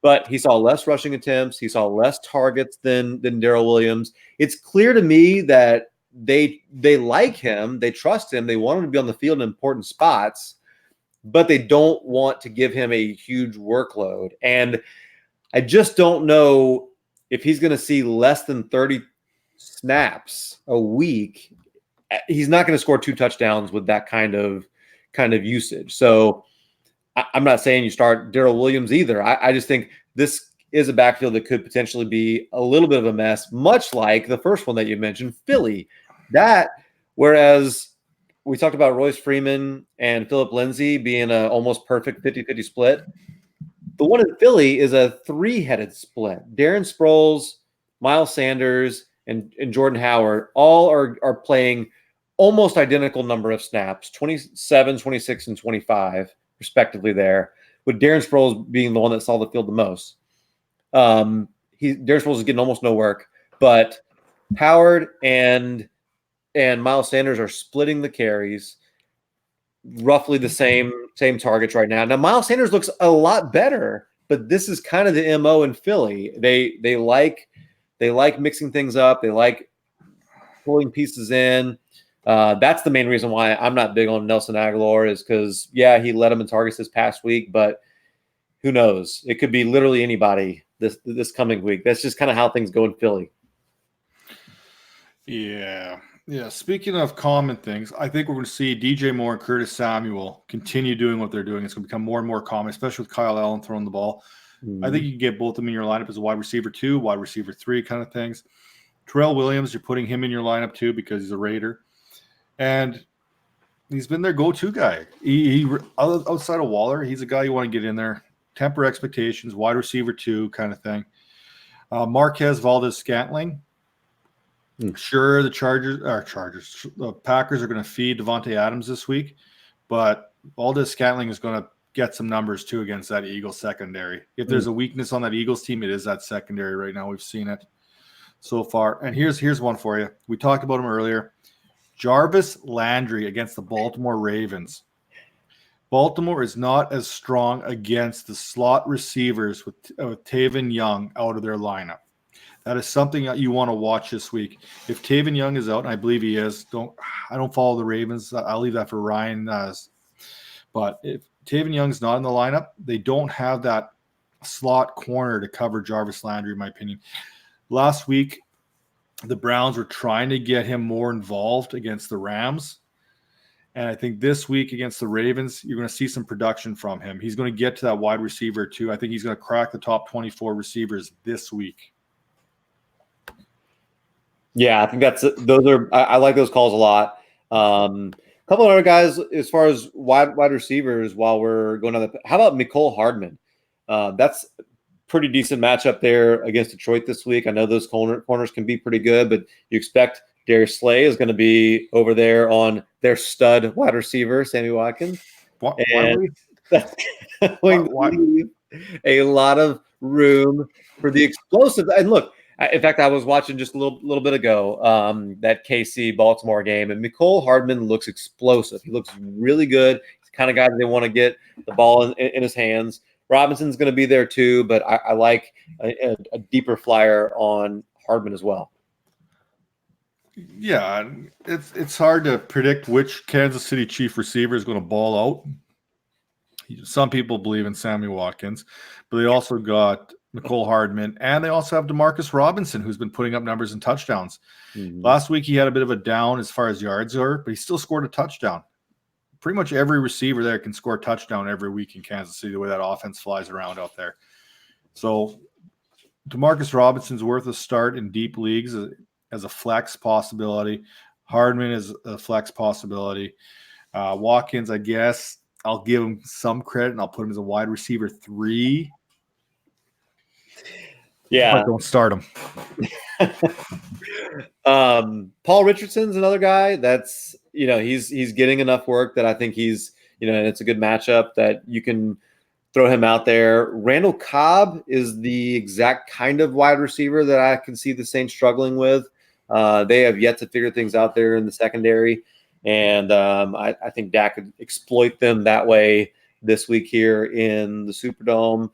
but he saw less rushing attempts. He saw less targets than Darrell Williams. It's clear to me that they like him. They trust him. They want him to be on the field in important spots, but they don't want to give him a huge workload. And I just don't know if he's going to see less than 30 snaps a week. He's not going to score 2 touchdowns with that kind of usage. So I'm not saying you start Darrell Williams either. I just think this is a backfield that could potentially be a little bit of a mess, much like the first one that you mentioned, Philly. Whereas we talked about Royce Freeman and Phillip Lindsay being an almost perfect 50-50 split. The one in Philly is a 3-headed split. Darren Sproles Miles Sanders, and Jordan Howard all are playing almost identical number of snaps, 27, 26, and 25, respectively there, with Darren Sproles being the one that saw the field the most. Darren Sproles is getting almost no work, but Howard and Miles Sanders are splitting the carries, roughly the same targets right now. Now Miles Sanders looks a lot better, but this is kind of the MO in Philly. They like mixing things up. They like pulling pieces in. That's the main reason why I'm not big on Nelson Aguilar, is because he led him in targets this past week, but who knows? It could be literally anybody this coming week. That's just kind of how things go in Philly. Yeah. Speaking of common things, I think we're going to see DJ Moore and Curtis Samuel continue doing what they're doing. It's going to become more and more common, especially with Kyle Allen throwing the ball. Mm-hmm. I think you can get both of them in your lineup as a wide receiver 2, wide receiver 3 kind of things. Terrell Williams, you're putting him in your lineup too because he's a Raider. And he's been their go-to guy. He outside of Waller, he's a guy you want to get in there. Temper expectations, wide receiver 2 kind of thing. Marquez Valdez-Scantling. Sure, the Packers are going to feed Devontae Adams this week, but Valdez-Scantling is going to get some numbers too against that Eagles secondary. If there's a weakness on that Eagles team, it is that secondary right now. We've seen it so far. And here's one for you. We talked about him earlier. Jarvis Landry against the Baltimore Ravens. Baltimore is not as strong against the slot receivers with Taven Young out of their lineup. That is something that you want to watch this week. If Taven Young is out, and I believe he is, I don't follow the Ravens. I'll leave that for Ryan. But if Taven Young's not in the lineup, they don't have that slot corner to cover Jarvis Landry, in my opinion. Last week, the Browns were trying to get him more involved against the Rams. And I think this week against the Ravens, you're going to see some production from him. He's going to get to that wide receiver too. I think he's going to crack the top 24 receivers this week. Yeah, I think I like those calls a lot. A couple of other guys as far as wide receivers while we're going on how about Mecole Hardman? That's a pretty decent matchup there against Detroit this week. I know those corners can be pretty good, but you expect Darius Slay is going to be over there on their stud wide receiver, Sammy Watkins. That's going to leave a lot of room for the explosive. And look, in fact, I was watching just a little bit ago that KC Baltimore game, and Mecole Hardman looks explosive. He looks really good. He's the kind of guy that they want to get the ball in his hands. Robinson's going to be there too, but I like a deeper flyer on Hardman as well. Yeah, it's hard to predict which Kansas City Chief receiver is going to ball out. Some people believe in Sammy Watkins, but they also got Mecole Hardman, and they also have Demarcus Robinson, who's been putting up numbers and touchdowns. Mm-hmm. Last week, he had a bit of a down as far as yards are, but he still scored a touchdown. Pretty much every receiver there can score a touchdown every week in Kansas City, the way that offense flies around out there. So Demarcus Robinson's worth a start in deep leagues as a flex possibility. Hardman is a flex possibility. Watkins, I guess, I'll give him some credit, and I'll put him as a wide receiver 3. Yeah, but don't start him. Paul Richardson's another guy that's he's getting enough work that I think he's and it's a good matchup that you can throw him out there. Randall Cobb is the exact kind of wide receiver that I can see the Saints struggling with. They have yet to figure things out there in the secondary, and I think Dak could exploit them that way this week here in the Superdome.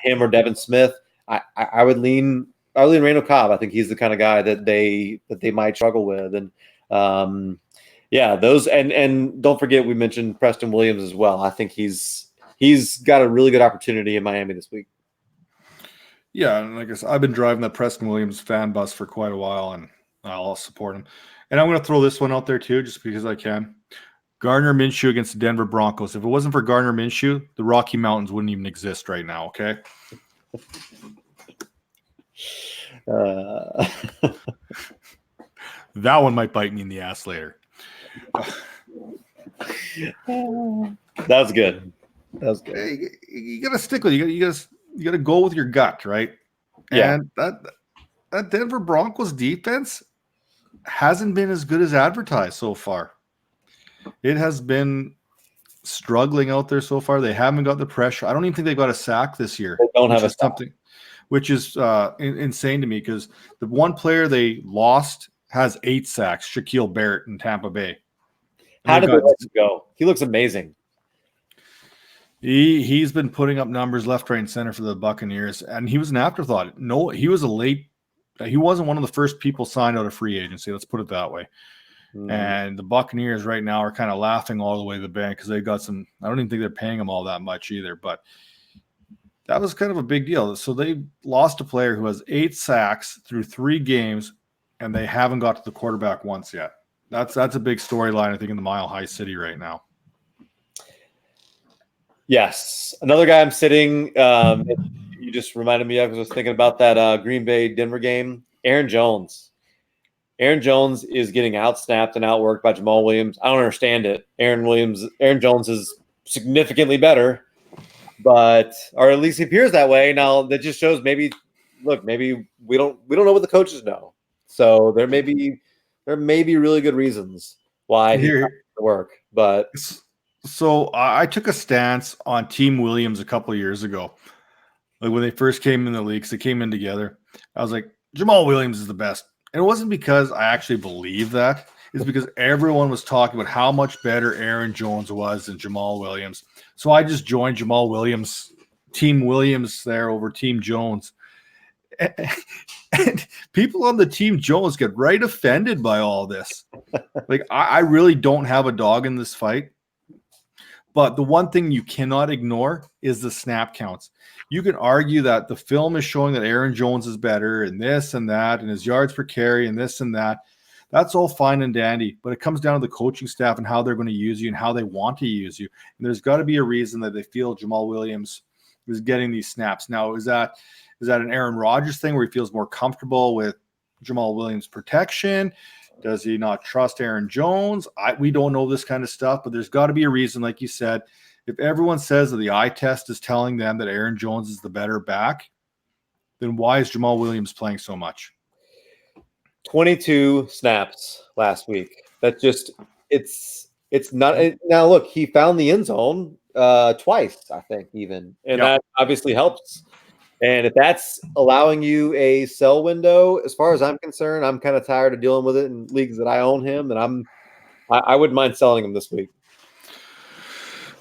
Him or Devin Smith. I would lean Randall Cobb. I think he's the kind of guy that they might struggle with. And those and don't forget we mentioned Preston Williams as well. I think he's got a really good opportunity in Miami this week. Yeah, and like I said, I've been driving the Preston Williams fan bus for quite a while, and I'll support him. And I'm going to throw this one out there too, just because I can. Gardner Minshew against the Denver Broncos. If it wasn't for Gardner Minshew, the Rocky Mountains wouldn't even exist right now, okay? That one might bite me in the ass later. That's good. That's good. Hey, you got to stick with it. You got to go with your gut, right? Yeah. And that Denver Broncos defense hasn't been as good as advertised so far. It has been struggling out there so far. They haven't got the pressure. I don't even think they've got a sack this year. They don't have a sack. Which is insane to me because the one player they lost has 8 sacks, Shaquille Barrett in Tampa Bay. How did they let him go? He looks amazing. He's been putting up numbers left, right, and center for the Buccaneers, and he was an afterthought. No, he was he wasn't one of the first people signed out of free agency. Let's put it that way. And the Buccaneers right now are kind of laughing all the way to the bank because they've got some. I don't even think they're paying him all that much either, but that was kind of a big deal. So they lost a player who has 8 sacks through 3 games, and they haven't got to the quarterback once yet. That's a big storyline, I think, in the Mile High City right now. Yes. Another guy I'm sitting, you just reminded me of because I was thinking about that Green Bay-Denver game, Aaron Jones. Aaron Jones is getting outsnapped and outworked by Jamal Williams. I don't understand it. Aaron Jones is significantly better, or at least he appears that way. Now that just shows maybe we don't know what the coaches know. So there may be really good reasons why he doesn't work. But so I took a stance on Team Williams a couple of years ago, like when they first came in the leagues. They came in together. I was like, Jamal Williams is the best. And it wasn't because I actually believe that. It's because everyone was talking about how much better Aaron Jones was than Jamal Williams. So I just joined Jamal Williams, Team Williams there over Team Jones. And people on the Team Jones get right offended by all this. Like, I really don't have a dog in this fight. But the one thing you cannot ignore is the snap counts. You can argue that the film is showing that Aaron Jones is better and this and that and his yards per carry and this and that. That's all fine and dandy, but it comes down to the coaching staff and how they're going to use you and how they want to use you. And there's got to be a reason that they feel Jamal Williams is getting these snaps. Now, is that an Aaron Rodgers thing where he feels more comfortable with Jamal Williams' protection? Does he not trust Aaron Jones? We don't know this kind of stuff, but there's got to be a reason, like you said. If everyone says that the eye test is telling them that Aaron Jones is the better back, then why is Jamal Williams playing so much? 22 snaps last week. That's just it's not. Now look, he found the end zone twice, I think, even, and that obviously helps. And if that's allowing you a sell window, as far as I'm concerned, I'm kind of tired of dealing with it in leagues that I own him, and I wouldn't mind selling him this week.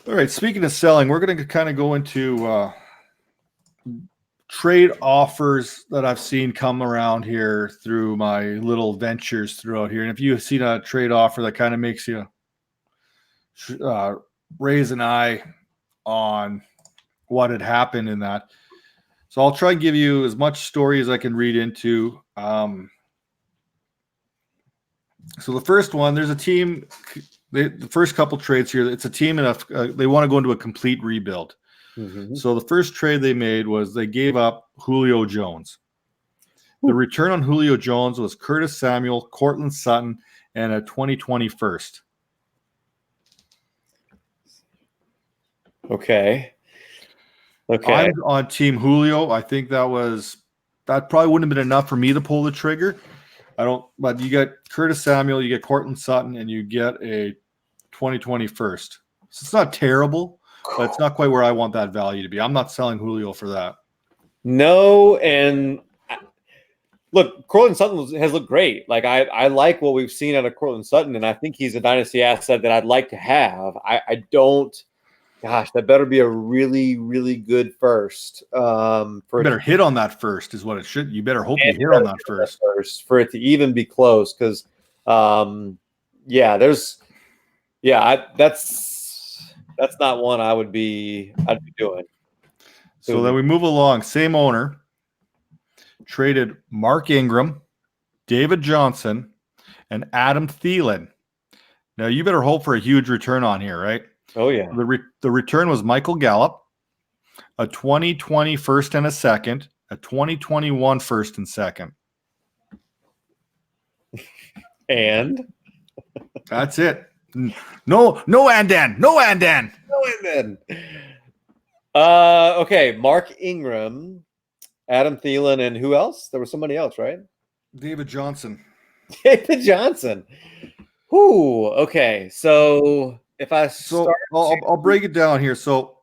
All right. Speaking of selling, we're going to kind of go into trade offers that I've seen come around here through my little ventures throughout here. And if you've seen a trade offer that kind of makes you raise an eye on what had happened in that. So I'll try and give you as much story as I can read into. So the first one, there's a team, the first couple trades here, it's a team they want to go into a complete rebuild. Mm-hmm. So the first trade they made was they gave up Julio Jones. The return on Julio Jones was Curtis Samuel, Cortland Sutton, and a 2020 first. Okay. I'm on Team Julio. I think that probably wouldn't have been enough for me to pull the trigger. But you get Curtis Samuel, you get Cortland Sutton, and you get a 2020 first. So it's not terrible, but it's not quite where I want that value to be. I'm not selling Julio for that. No, and look, Cortland Sutton has looked great. Like I like what we've seen out of Cortland Sutton, and I think he's a dynasty asset that I'd like to have. I don't. Gosh, that better be a really, really good first. You better hit on that first is what it should. You better hope you hit on that first for it to even be close. Because, that's not one I'd be doing. So then we move along. Same owner traded Mark Ingram, David Johnson, and Adam Thielen. Now you better hope for a huge return on here, right? Oh, yeah. The return was Michael Gallup, a 2020 first and a second, a 2021 first and second. And? That's it. No and then. Okay, Mark Ingram. Adam Thielen and who else? There was somebody else, right? David Johnson. David Johnson. Whoo. Okay. So if I So start, I'll break it down here. So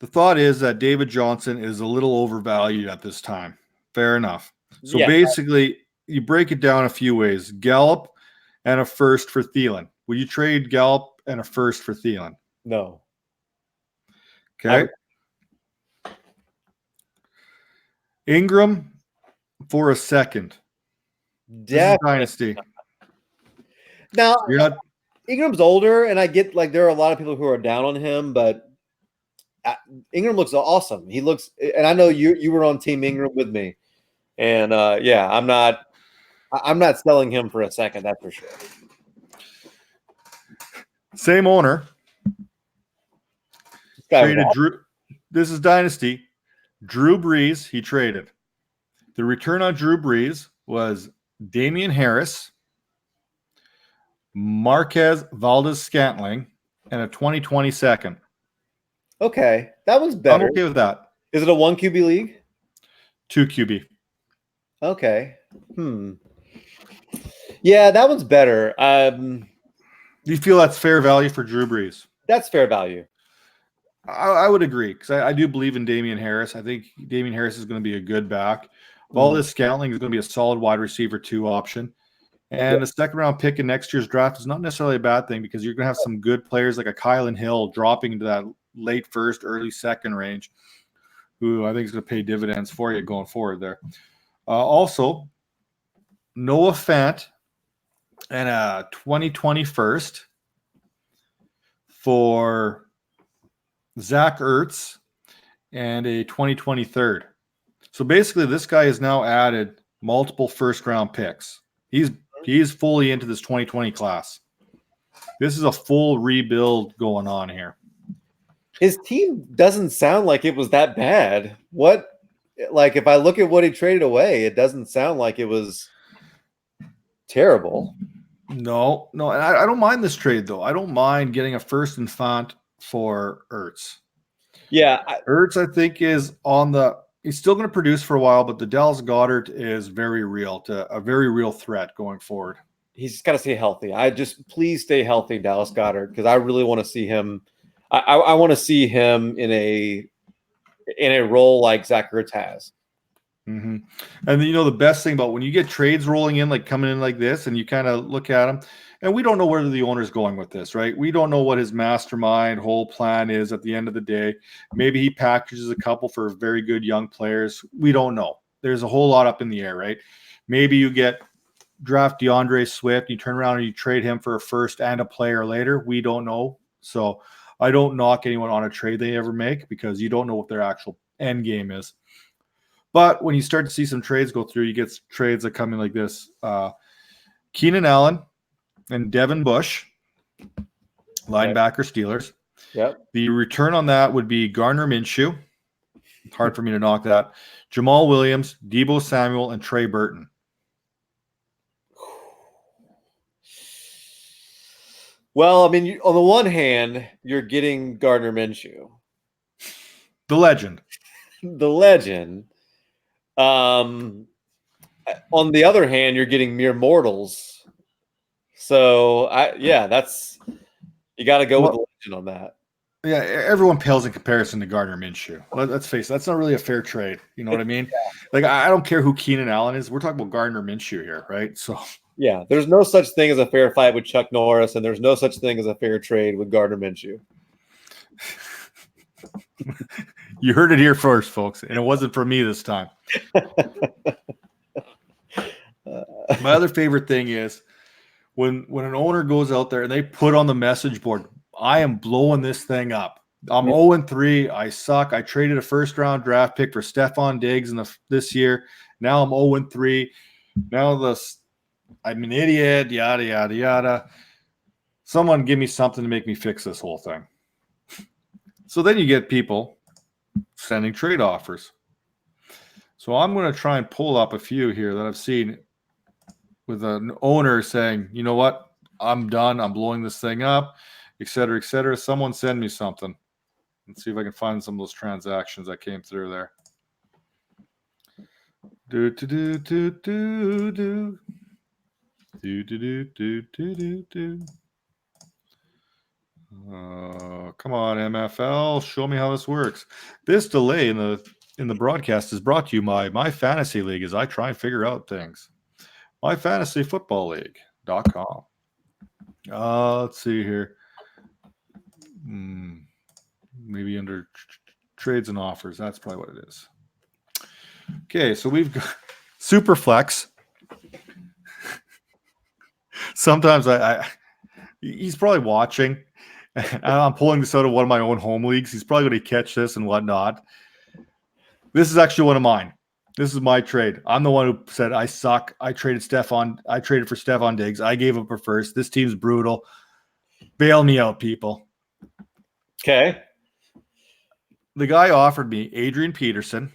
the thought is that David Johnson is a little overvalued at this time. Fair enough. So yeah, basically, you break it down a few ways. Gallup and a first for Thielen. Will you trade Gallup and a first for Thielen? no. Okay. Ingram for a second. This is Definitely. Dynasty. Now, You're not. Ingram's older, and I get like there are a lot of people who are down on him, but Ingram looks awesome. He looks, and I know you were on Team Ingram with me, and yeah, I'm not selling him for a second. That's for sure. Same owner. Traded Drew. This is Dynasty. Drew Brees, he traded. The return on Drew Brees was Damian Harris, Marquez Valdez-Scantling, and a 2020 second. Okay, that was better. I'm okay with that. Is it a 1 QB league? 2 QB. Okay. Yeah, that one's better. Do you feel that's fair value for Drew Brees? That's fair value. I would agree because I do believe in Damian Harris. I think Damian Harris is going to be a good back. Valdez-Scantling is going to be a solid wide receiver 2 option. And the second round pick in next year's draft is not necessarily a bad thing because you're going to have some good players like a Kylan Hill dropping into that late first, early second range, who I think is going to pay dividends for you going forward there. Also, Noah Fant and a 2020 first for Zach Ertz and a 2020 third. So basically, this guy has now added multiple first-round picks. He's fully into this 2020 class. This is a full rebuild going on here. His team doesn't sound like it was that bad. What, like, if I look at what he traded away, it doesn't sound like it was terrible. No, and I don't mind this trade, though. I don't mind getting a first and Fant for Ertz. Yeah. Ertz, I think, is on the – he's still going to produce for a while, but the Dallas Goedert is very real, a very real threat going forward. He's just got to stay healthy. Please stay healthy, Dallas Goedert, because I really want to see him – I want to see him in a role like Zach Ertz has. Mm-hmm. And then, the best thing about when you get trades rolling in, like coming in like this, and you kind of look at them, and we don't know where the owner's going with this, right? We don't know what his mastermind whole plan is at the end of the day. Maybe he packages a couple for very good young players. We don't know. There's a whole lot up in the air, right? Maybe you draft DeAndre Swift, you turn around and you trade him for a first and a player later. We don't know. So I don't knock anyone on a trade they ever make because you don't know what their actual end game is. But when you start to see some trades go through, you get trades that come in like this. Keenan Allen and Devin Bush, linebacker Steelers. Yep. The return on that would be Gardner Minshew. Hard for me to knock that. Jamal Williams, Deebo Samuel, and Trey Burton. Well, I mean, on the one hand, you're getting Gardner Minshew. The legend. The legend. On the other hand, you're getting mere mortals. So, you got to go with the legend on that. Yeah, everyone pales in comparison to Gardner Minshew. Let's face it, that's not really a fair trade. You know what I mean? Yeah. Like, I don't care who Keenan Allen is. We're talking about Gardner Minshew here, right? So, yeah, there's no such thing as a fair fight with Chuck Norris, and there's no such thing as a fair trade with Gardner Minshew. You heard it here first, folks, and it wasn't for me this time. My other favorite thing is when an owner goes out there and they put on the message board, I am blowing this thing up. I'm 0-3. I suck. I traded a first-round draft pick for Stephon Diggs this year. Now I'm 0-3. Now I'm an idiot, yada, yada, yada. Someone give me something to make me fix this whole thing. So then you get people sending trade offers. So I'm going to try and pull up a few here that I've seen with an owner saying, you know what, I'm done. I'm blowing this thing up, et cetera, et cetera. Someone send me something. Let's see if I can find some of those transactions that came through there. Do do do do do do. Do do do do do do do. Come on, MFL, show me how this works. This delay in the broadcast is brought to you by my fantasy league as I try and figure out things. MyFantasyFootballLeague.com. Let's see here. Maybe under trades and offers. That's probably what it is. Okay, so we've got Superflex. Sometimes he's probably watching. I'm pulling this out of one of my own home leagues. He's probably going to catch this and whatnot. This is actually one of mine. This is my trade. I'm the one who said I suck. I traded for Stephon Diggs. I gave up a first. This team's brutal. Bail me out, people. Okay. The guy offered me Adrian Peterson,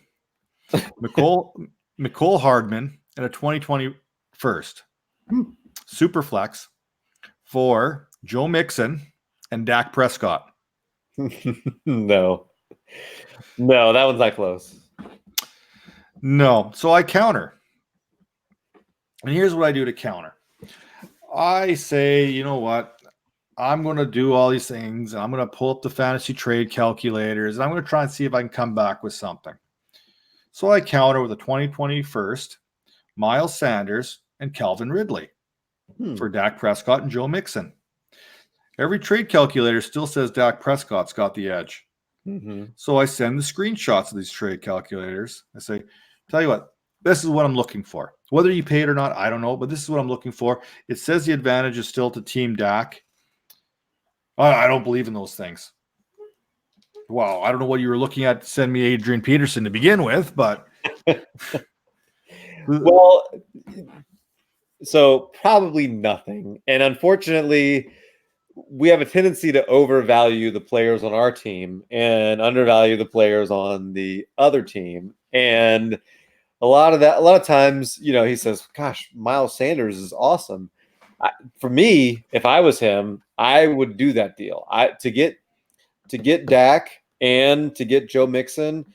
Nicole Hardman, and a 2020 first. Superflex for Joe Mixon and Dak Prescott. No, that one's not close. No. So I counter. And here's what I do to counter. I say, you know what? I'm going to do all these things. I'm going to pull up the fantasy trade calculators. And I'm going to try and see if I can come back with something. So I counter with a 2020 first, Miles Sanders, and Calvin Ridley for Dak Prescott and Joe Mixon. Every trade calculator still says Dak Prescott's got the edge. So I send the screenshots of these trade calculators. I say, tell you what, this is what I'm looking for. Whether you pay it or not, I don't know, but this is what I'm looking for. It says the advantage is still to Team Dak. I don't believe in those things. Well, I don't know what you were looking at to send me Adrian Peterson to begin with, but. Well, so probably nothing. And unfortunately, we have a tendency to overvalue the players on our team and undervalue the players on the other team. And a lot of times, he says, gosh, Miles Sanders is awesome. For me, if I was him, I would do that deal. To get Dak and to get Joe Mixon,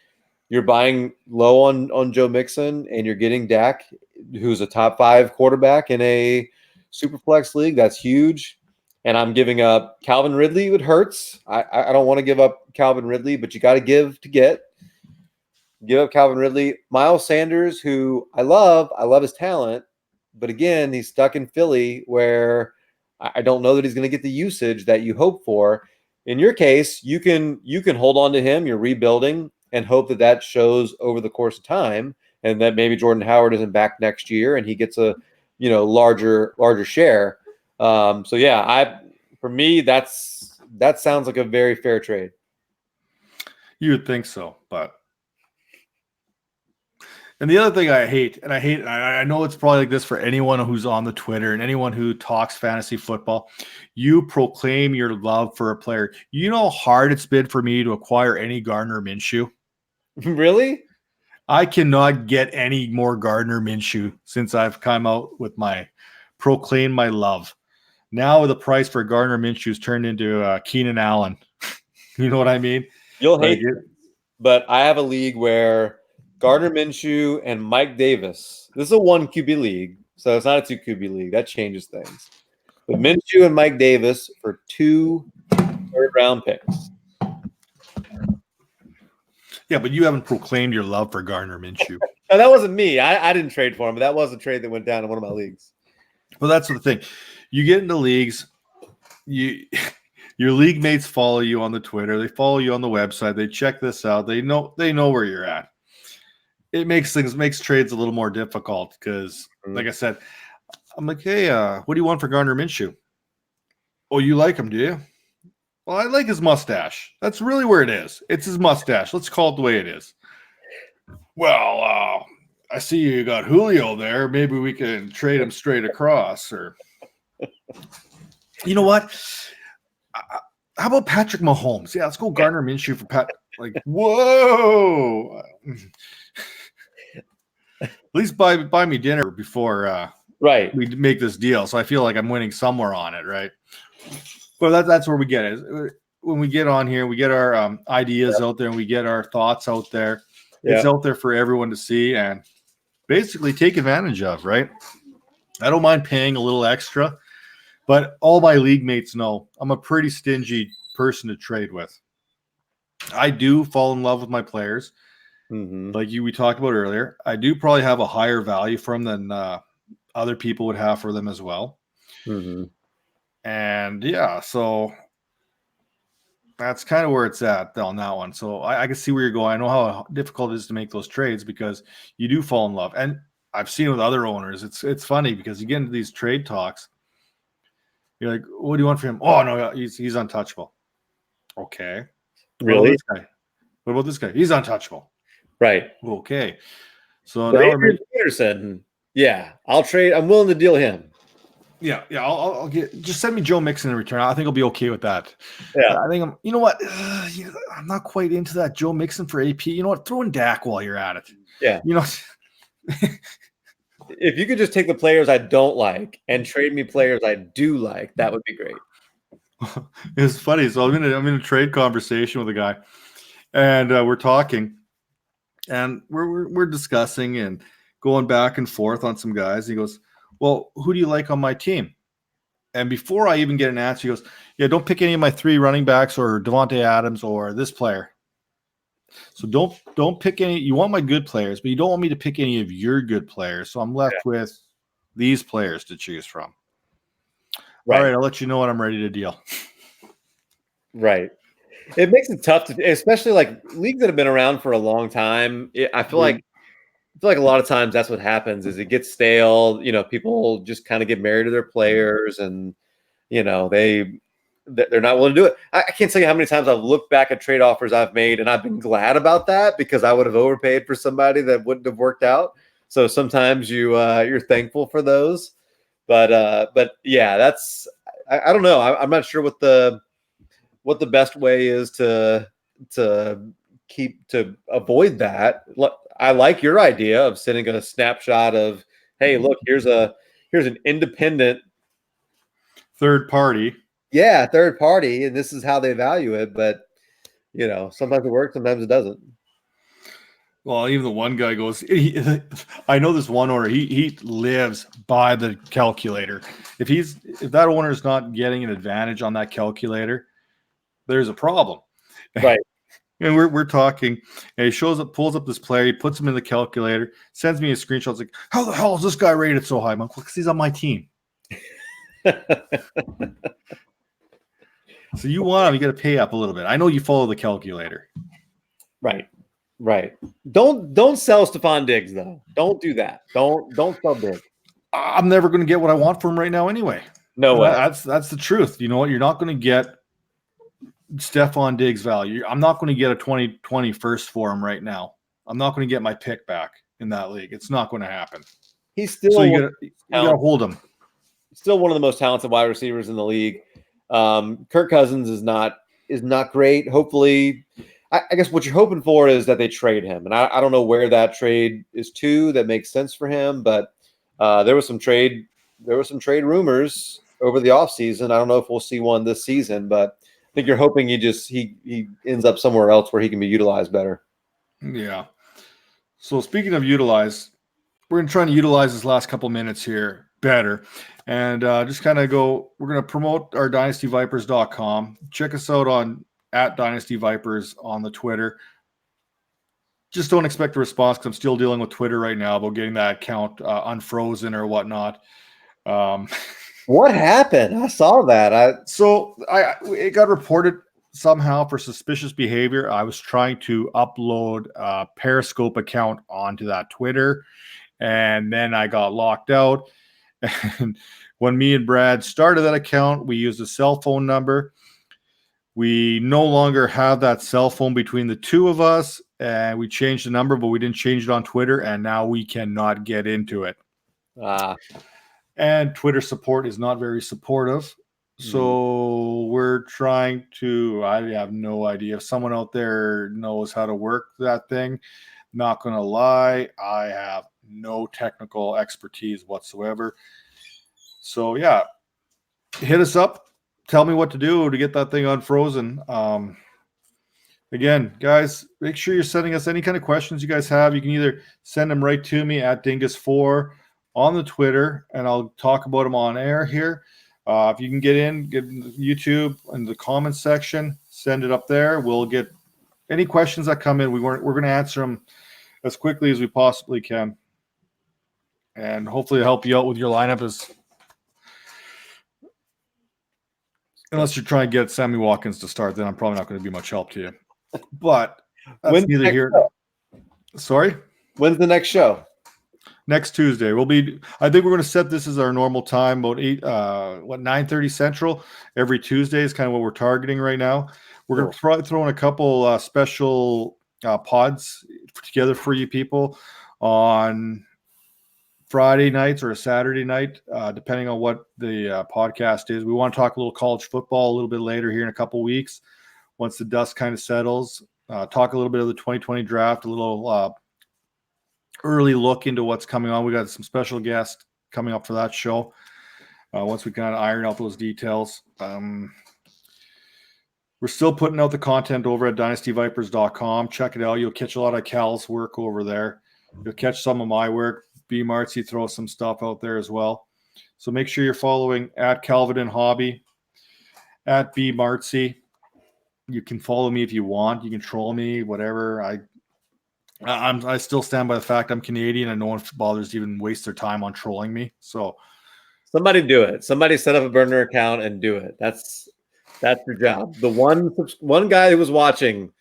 you're buying low on Joe Mixon and you're getting Dak, who's a top 5 quarterback in a Superflex league. That's huge. And I'm giving up Calvin Ridley. It hurts. I don't want to give up Calvin Ridley, but you got to give to get. Give up Calvin Ridley. Miles Sanders, who I love his talent. But again, he's stuck in Philly where I don't know that he's going to get the usage that you hope for. In your case, you can hold on to him. You're rebuilding and hope that shows over the course of time and that maybe Jordan Howard isn't back next year and he gets a larger share. For me, that sounds like a very fair trade. You would think so, but. And the other thing I hate, and I know it's probably like this for anyone who's on the Twitter and anyone who talks fantasy football, you proclaim your love for a player. You know how hard it's been for me to acquire any Gardner Minshew? Really? I cannot get any more Gardner Minshew since I've come out with my proclaim my love. Now the price for Gardner Minshew's turned into Keenan Allen. You know what I mean? You'll hate it, but I have a league where Gardner Minshew and Mike Davis. This is a 1 QB league, so it's not a 2 QB league. That changes things. But Minshew and Mike Davis for 2 third-round picks. Yeah, but you haven't proclaimed your love for Gardner Minshew. No, that wasn't me. I didn't trade for him, but that was a trade that went down in one of my leagues. Well, that's the thing. You get into leagues, your league mates follow you on the Twitter. They follow you on the website. They check this out. They know where you're at. It makes trades a little more difficult because, like I said, I'm like, hey, what do you want for Gardner Minshew? Oh, you like him, do you? Well, I like his mustache. That's really where it is. It's his mustache. Let's call it the way it is. Well, I see you got Julio there. Maybe we can trade him straight across. Or, you know what? How about Patrick Mahomes? Yeah, let's go Gardner Minshew for Pat. Like, whoa. At least buy me dinner before right. we make this deal. So I feel like I'm winning somewhere on it, right? But that's where we get it. When we get on here, we get our ideas out there and we get our thoughts out there. It's out there for everyone to see. And basically take advantage of, right? I don't mind paying a little extra, but all my league mates know I'm a pretty stingy person to trade with. I do fall in love with my players. Like we talked about earlier. I do probably have a higher value for them than other people would have for them as well. And yeah, so that's kind of where it's at on that one. So I can see where you're going. I know how difficult it is to make those trades because you do fall in love. And I've seen it with other owners. It's funny because you get into these trade talks. You're like, what do you want from him? Oh, no, he's untouchable. Okay. Really? What about this guy? He's untouchable. Right. Okay. So but now Adrian Peterson, yeah, I'll trade. I'm willing to deal him. Yeah. I'll just send me Joe Mixon in return. I think I'll be okay with that. Yeah. I think you know what? I'm not quite into that Joe Mixon for AP. You know what? Throw in Dak while you're at it. Yeah. You know, if you could just take the players I don't like and trade me players I do like, that would be great. It's funny. So I'm in a trade conversation with a guy, and we're talking, and we're discussing and going back and forth on some guys. He goes, "Well, who do you like on my team?" And before I even get an answer, he goes, "Yeah, don't pick any of my 3 running backs or Devontae Adams or this player. So don't pick any. You want my good players, but you don't want me to pick any of your good players. So I'm left with these players to choose from." Right. All right, I'll let you know when I'm ready to deal. Right. It makes it tough to, especially like leagues that have been around for a long time. I feel like a lot of times that's what happens is it gets stale. You know, people just kind of get married to their players, and you know they're not willing to do it. I can't tell you how many times I've looked back at trade offers I've made, and I've been glad about that because I would have overpaid for somebody that wouldn't have worked out. So sometimes you're thankful for those, but yeah, that's I don't know. I'm not sure what the best way is to avoid that. I like your idea of sending a snapshot of, hey, look, here's an independent third party. Yeah, third party, and this is how they value it. But you know, sometimes it works, sometimes it doesn't. Well, even the one guy goes, I know this one owner, he lives by the calculator. If that owner is not getting an advantage on that calculator, there's a problem. Right. And we're talking, and he pulls up this player, he puts him in the calculator, sends me a screenshot. It's like, how the hell is this guy rated so high? I'm like, because he's on my team. So you want him, you got to pay up a little bit. I know you follow the calculator. Right. Don't sell Stephon Diggs though. Don't do that. Don't sell Diggs. I'm never going to get what I want from him right now anyway. No way. That's the truth. You know what? You're not going to get Stephon Diggs value. I'm not going to get a 2020 first for him right now. I'm not going to get my pick back in that league. It's not going to happen. He's still so you got to hold him. Still one of the most talented wide receivers in the league. Kirk Cousins is not great. Hopefully, I guess what you're hoping for is that they trade him, and I don't know where that trade is to that makes sense for him, but there was some trade rumors over the offseason. I don't know if we'll see one this season, but I think you're hoping he ends up somewhere else where he can be utilized better. Yeah. So speaking of utilize, we're going to try to utilize this last couple minutes here better. And just kind of we're going to promote our DynastyVipers.com. Check us out on @DynastyVipers on the Twitter. Just don't expect a response because I'm still dealing with Twitter right now about getting that account unfrozen or whatnot. What happened? I saw that. It got reported somehow for suspicious behavior. I was trying to upload a Periscope account onto that Twitter, and then I got locked out. And when me and Brad started that account, we used a cell phone number. We no longer have that cell phone between the two of us, and we changed the number, but we didn't change it on Twitter, and now we cannot get into it. And Twitter support is not very supportive. So we're trying to, I have no idea if someone out there knows how to work that thing. Not going to lie, I have no technical expertise whatsoever. So yeah, hit us up. Tell me what to do to get that thing unfrozen. Again, guys, make sure you're sending us any kind of questions you guys have. You can either send them right to me at Dingus4 on the Twitter, and I'll talk about them on air here. If you can get YouTube in the comments section, send it up there. We'll get any questions that come in. We're going to answer them as quickly as we possibly can, and hopefully help you out with your lineup. Unless you're trying to get Sammy Watkins to start, then I'm probably not going to be much help to you. But that's neither here. Sorry? When's the next show? Next Tuesday. I think we're going to set this as our normal time, about 9:30 Central. Every Tuesday is kind of what we're targeting right now. We're going to probably throw in a couple special pods together for you people on Friday nights or a Saturday night, depending on what the podcast is. We want to talk a little college football a little bit later here in a couple weeks, once the dust kind of settles. Talk a little bit of the 2020 draft, a little early look into what's coming on. We got some special guests coming up for that show. Once we kind of iron out those details. We're still putting out the content over at dynastyvipers.com. Check it out. You'll catch a lot of Cal's work over there. You'll catch some of my work. B Marcy throws some stuff out there as well. So make sure you're following at Calvin and Hobby, at B Marcy. You can follow me if you want. You can troll me, whatever. I still stand by the fact I'm Canadian, and no one bothers to even waste their time on trolling me. So somebody do it. Somebody set up a burner account and do it. That's your job. The one guy who was watching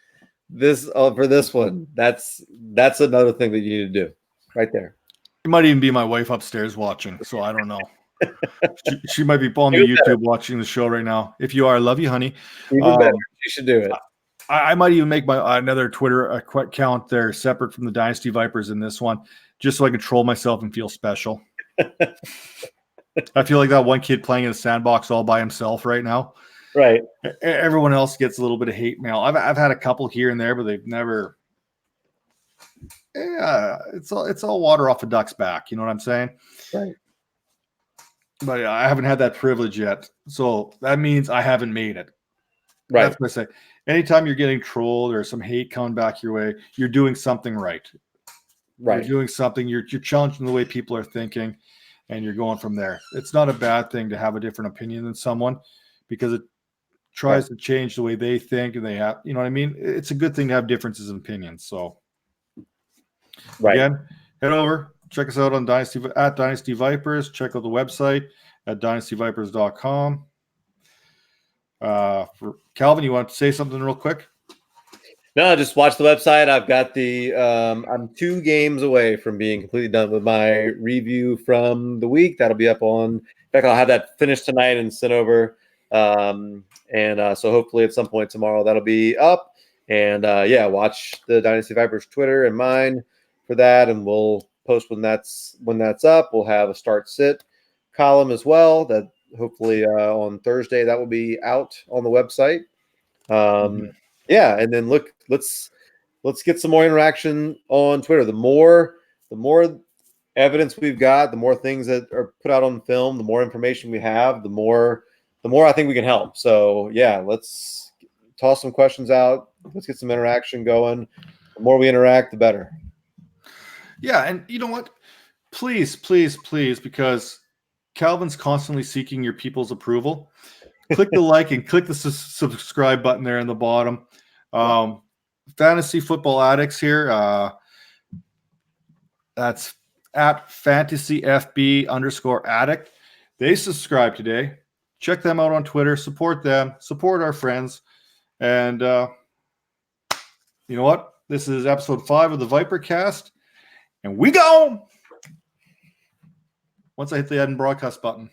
this for this one, that's another thing that you need to do right there. It might even be my wife upstairs watching, so I don't know. she might be on the YouTube watching the show right now. If you are, I love you, honey. Even better. You should do it. I might even make another Twitter account there separate from the Dynasty Vipers in this one, just so I can troll myself and feel special. I feel like that one kid playing in a sandbox all by himself right now. Right. Everyone else gets a little bit of hate mail. I've had a couple here and there, but they've never. Yeah, it's all water off a duck's back. You know what I'm saying? Right. But I haven't had that privilege yet, so that means I haven't made it. Right. That's what I say. Anytime you're getting trolled or some hate coming back your way, you're doing something right. Right. You're doing something. You're challenging the way people are thinking, and you're going from there. It's not a bad thing to have a different opinion than someone, because it tries to change the way they think, and they have. You know what I mean? It's a good thing to have differences in opinions. So. Right. Again, head over, check us out on Dynasty Vipers. Check out the website at dynastyvipers.com. For Calvin, you want to say something real quick? No, just watch the website. I've got I'm 2 games away from being completely done with my review from the week. That'll be up on. In fact, I'll have that finished tonight and sent over. So hopefully at some point tomorrow that'll be up. And watch the Dynasty Vipers Twitter and mine for that, and we'll post when that's up. We'll have a start sit column as well that hopefully on Thursday that will be out on the website. And then let's get some more interaction on Twitter. The more evidence we've got, the more things that are put out on film, the more information we have, the more I think we can help. So let's toss some questions out. Let's get some interaction going. The more we interact, the better. Yeah, and you know what? Please, please, please, because Calvin's constantly seeking your people's approval. Click the like and click the subscribe button there in the bottom. Fantasy Football Addicts here. That's at fantasyfb_addict. They subscribe today. Check them out on Twitter. Support them. Support our friends. And you know what? This is episode 5 of the ViperCast. And we go. Once I hit the end broadcast button.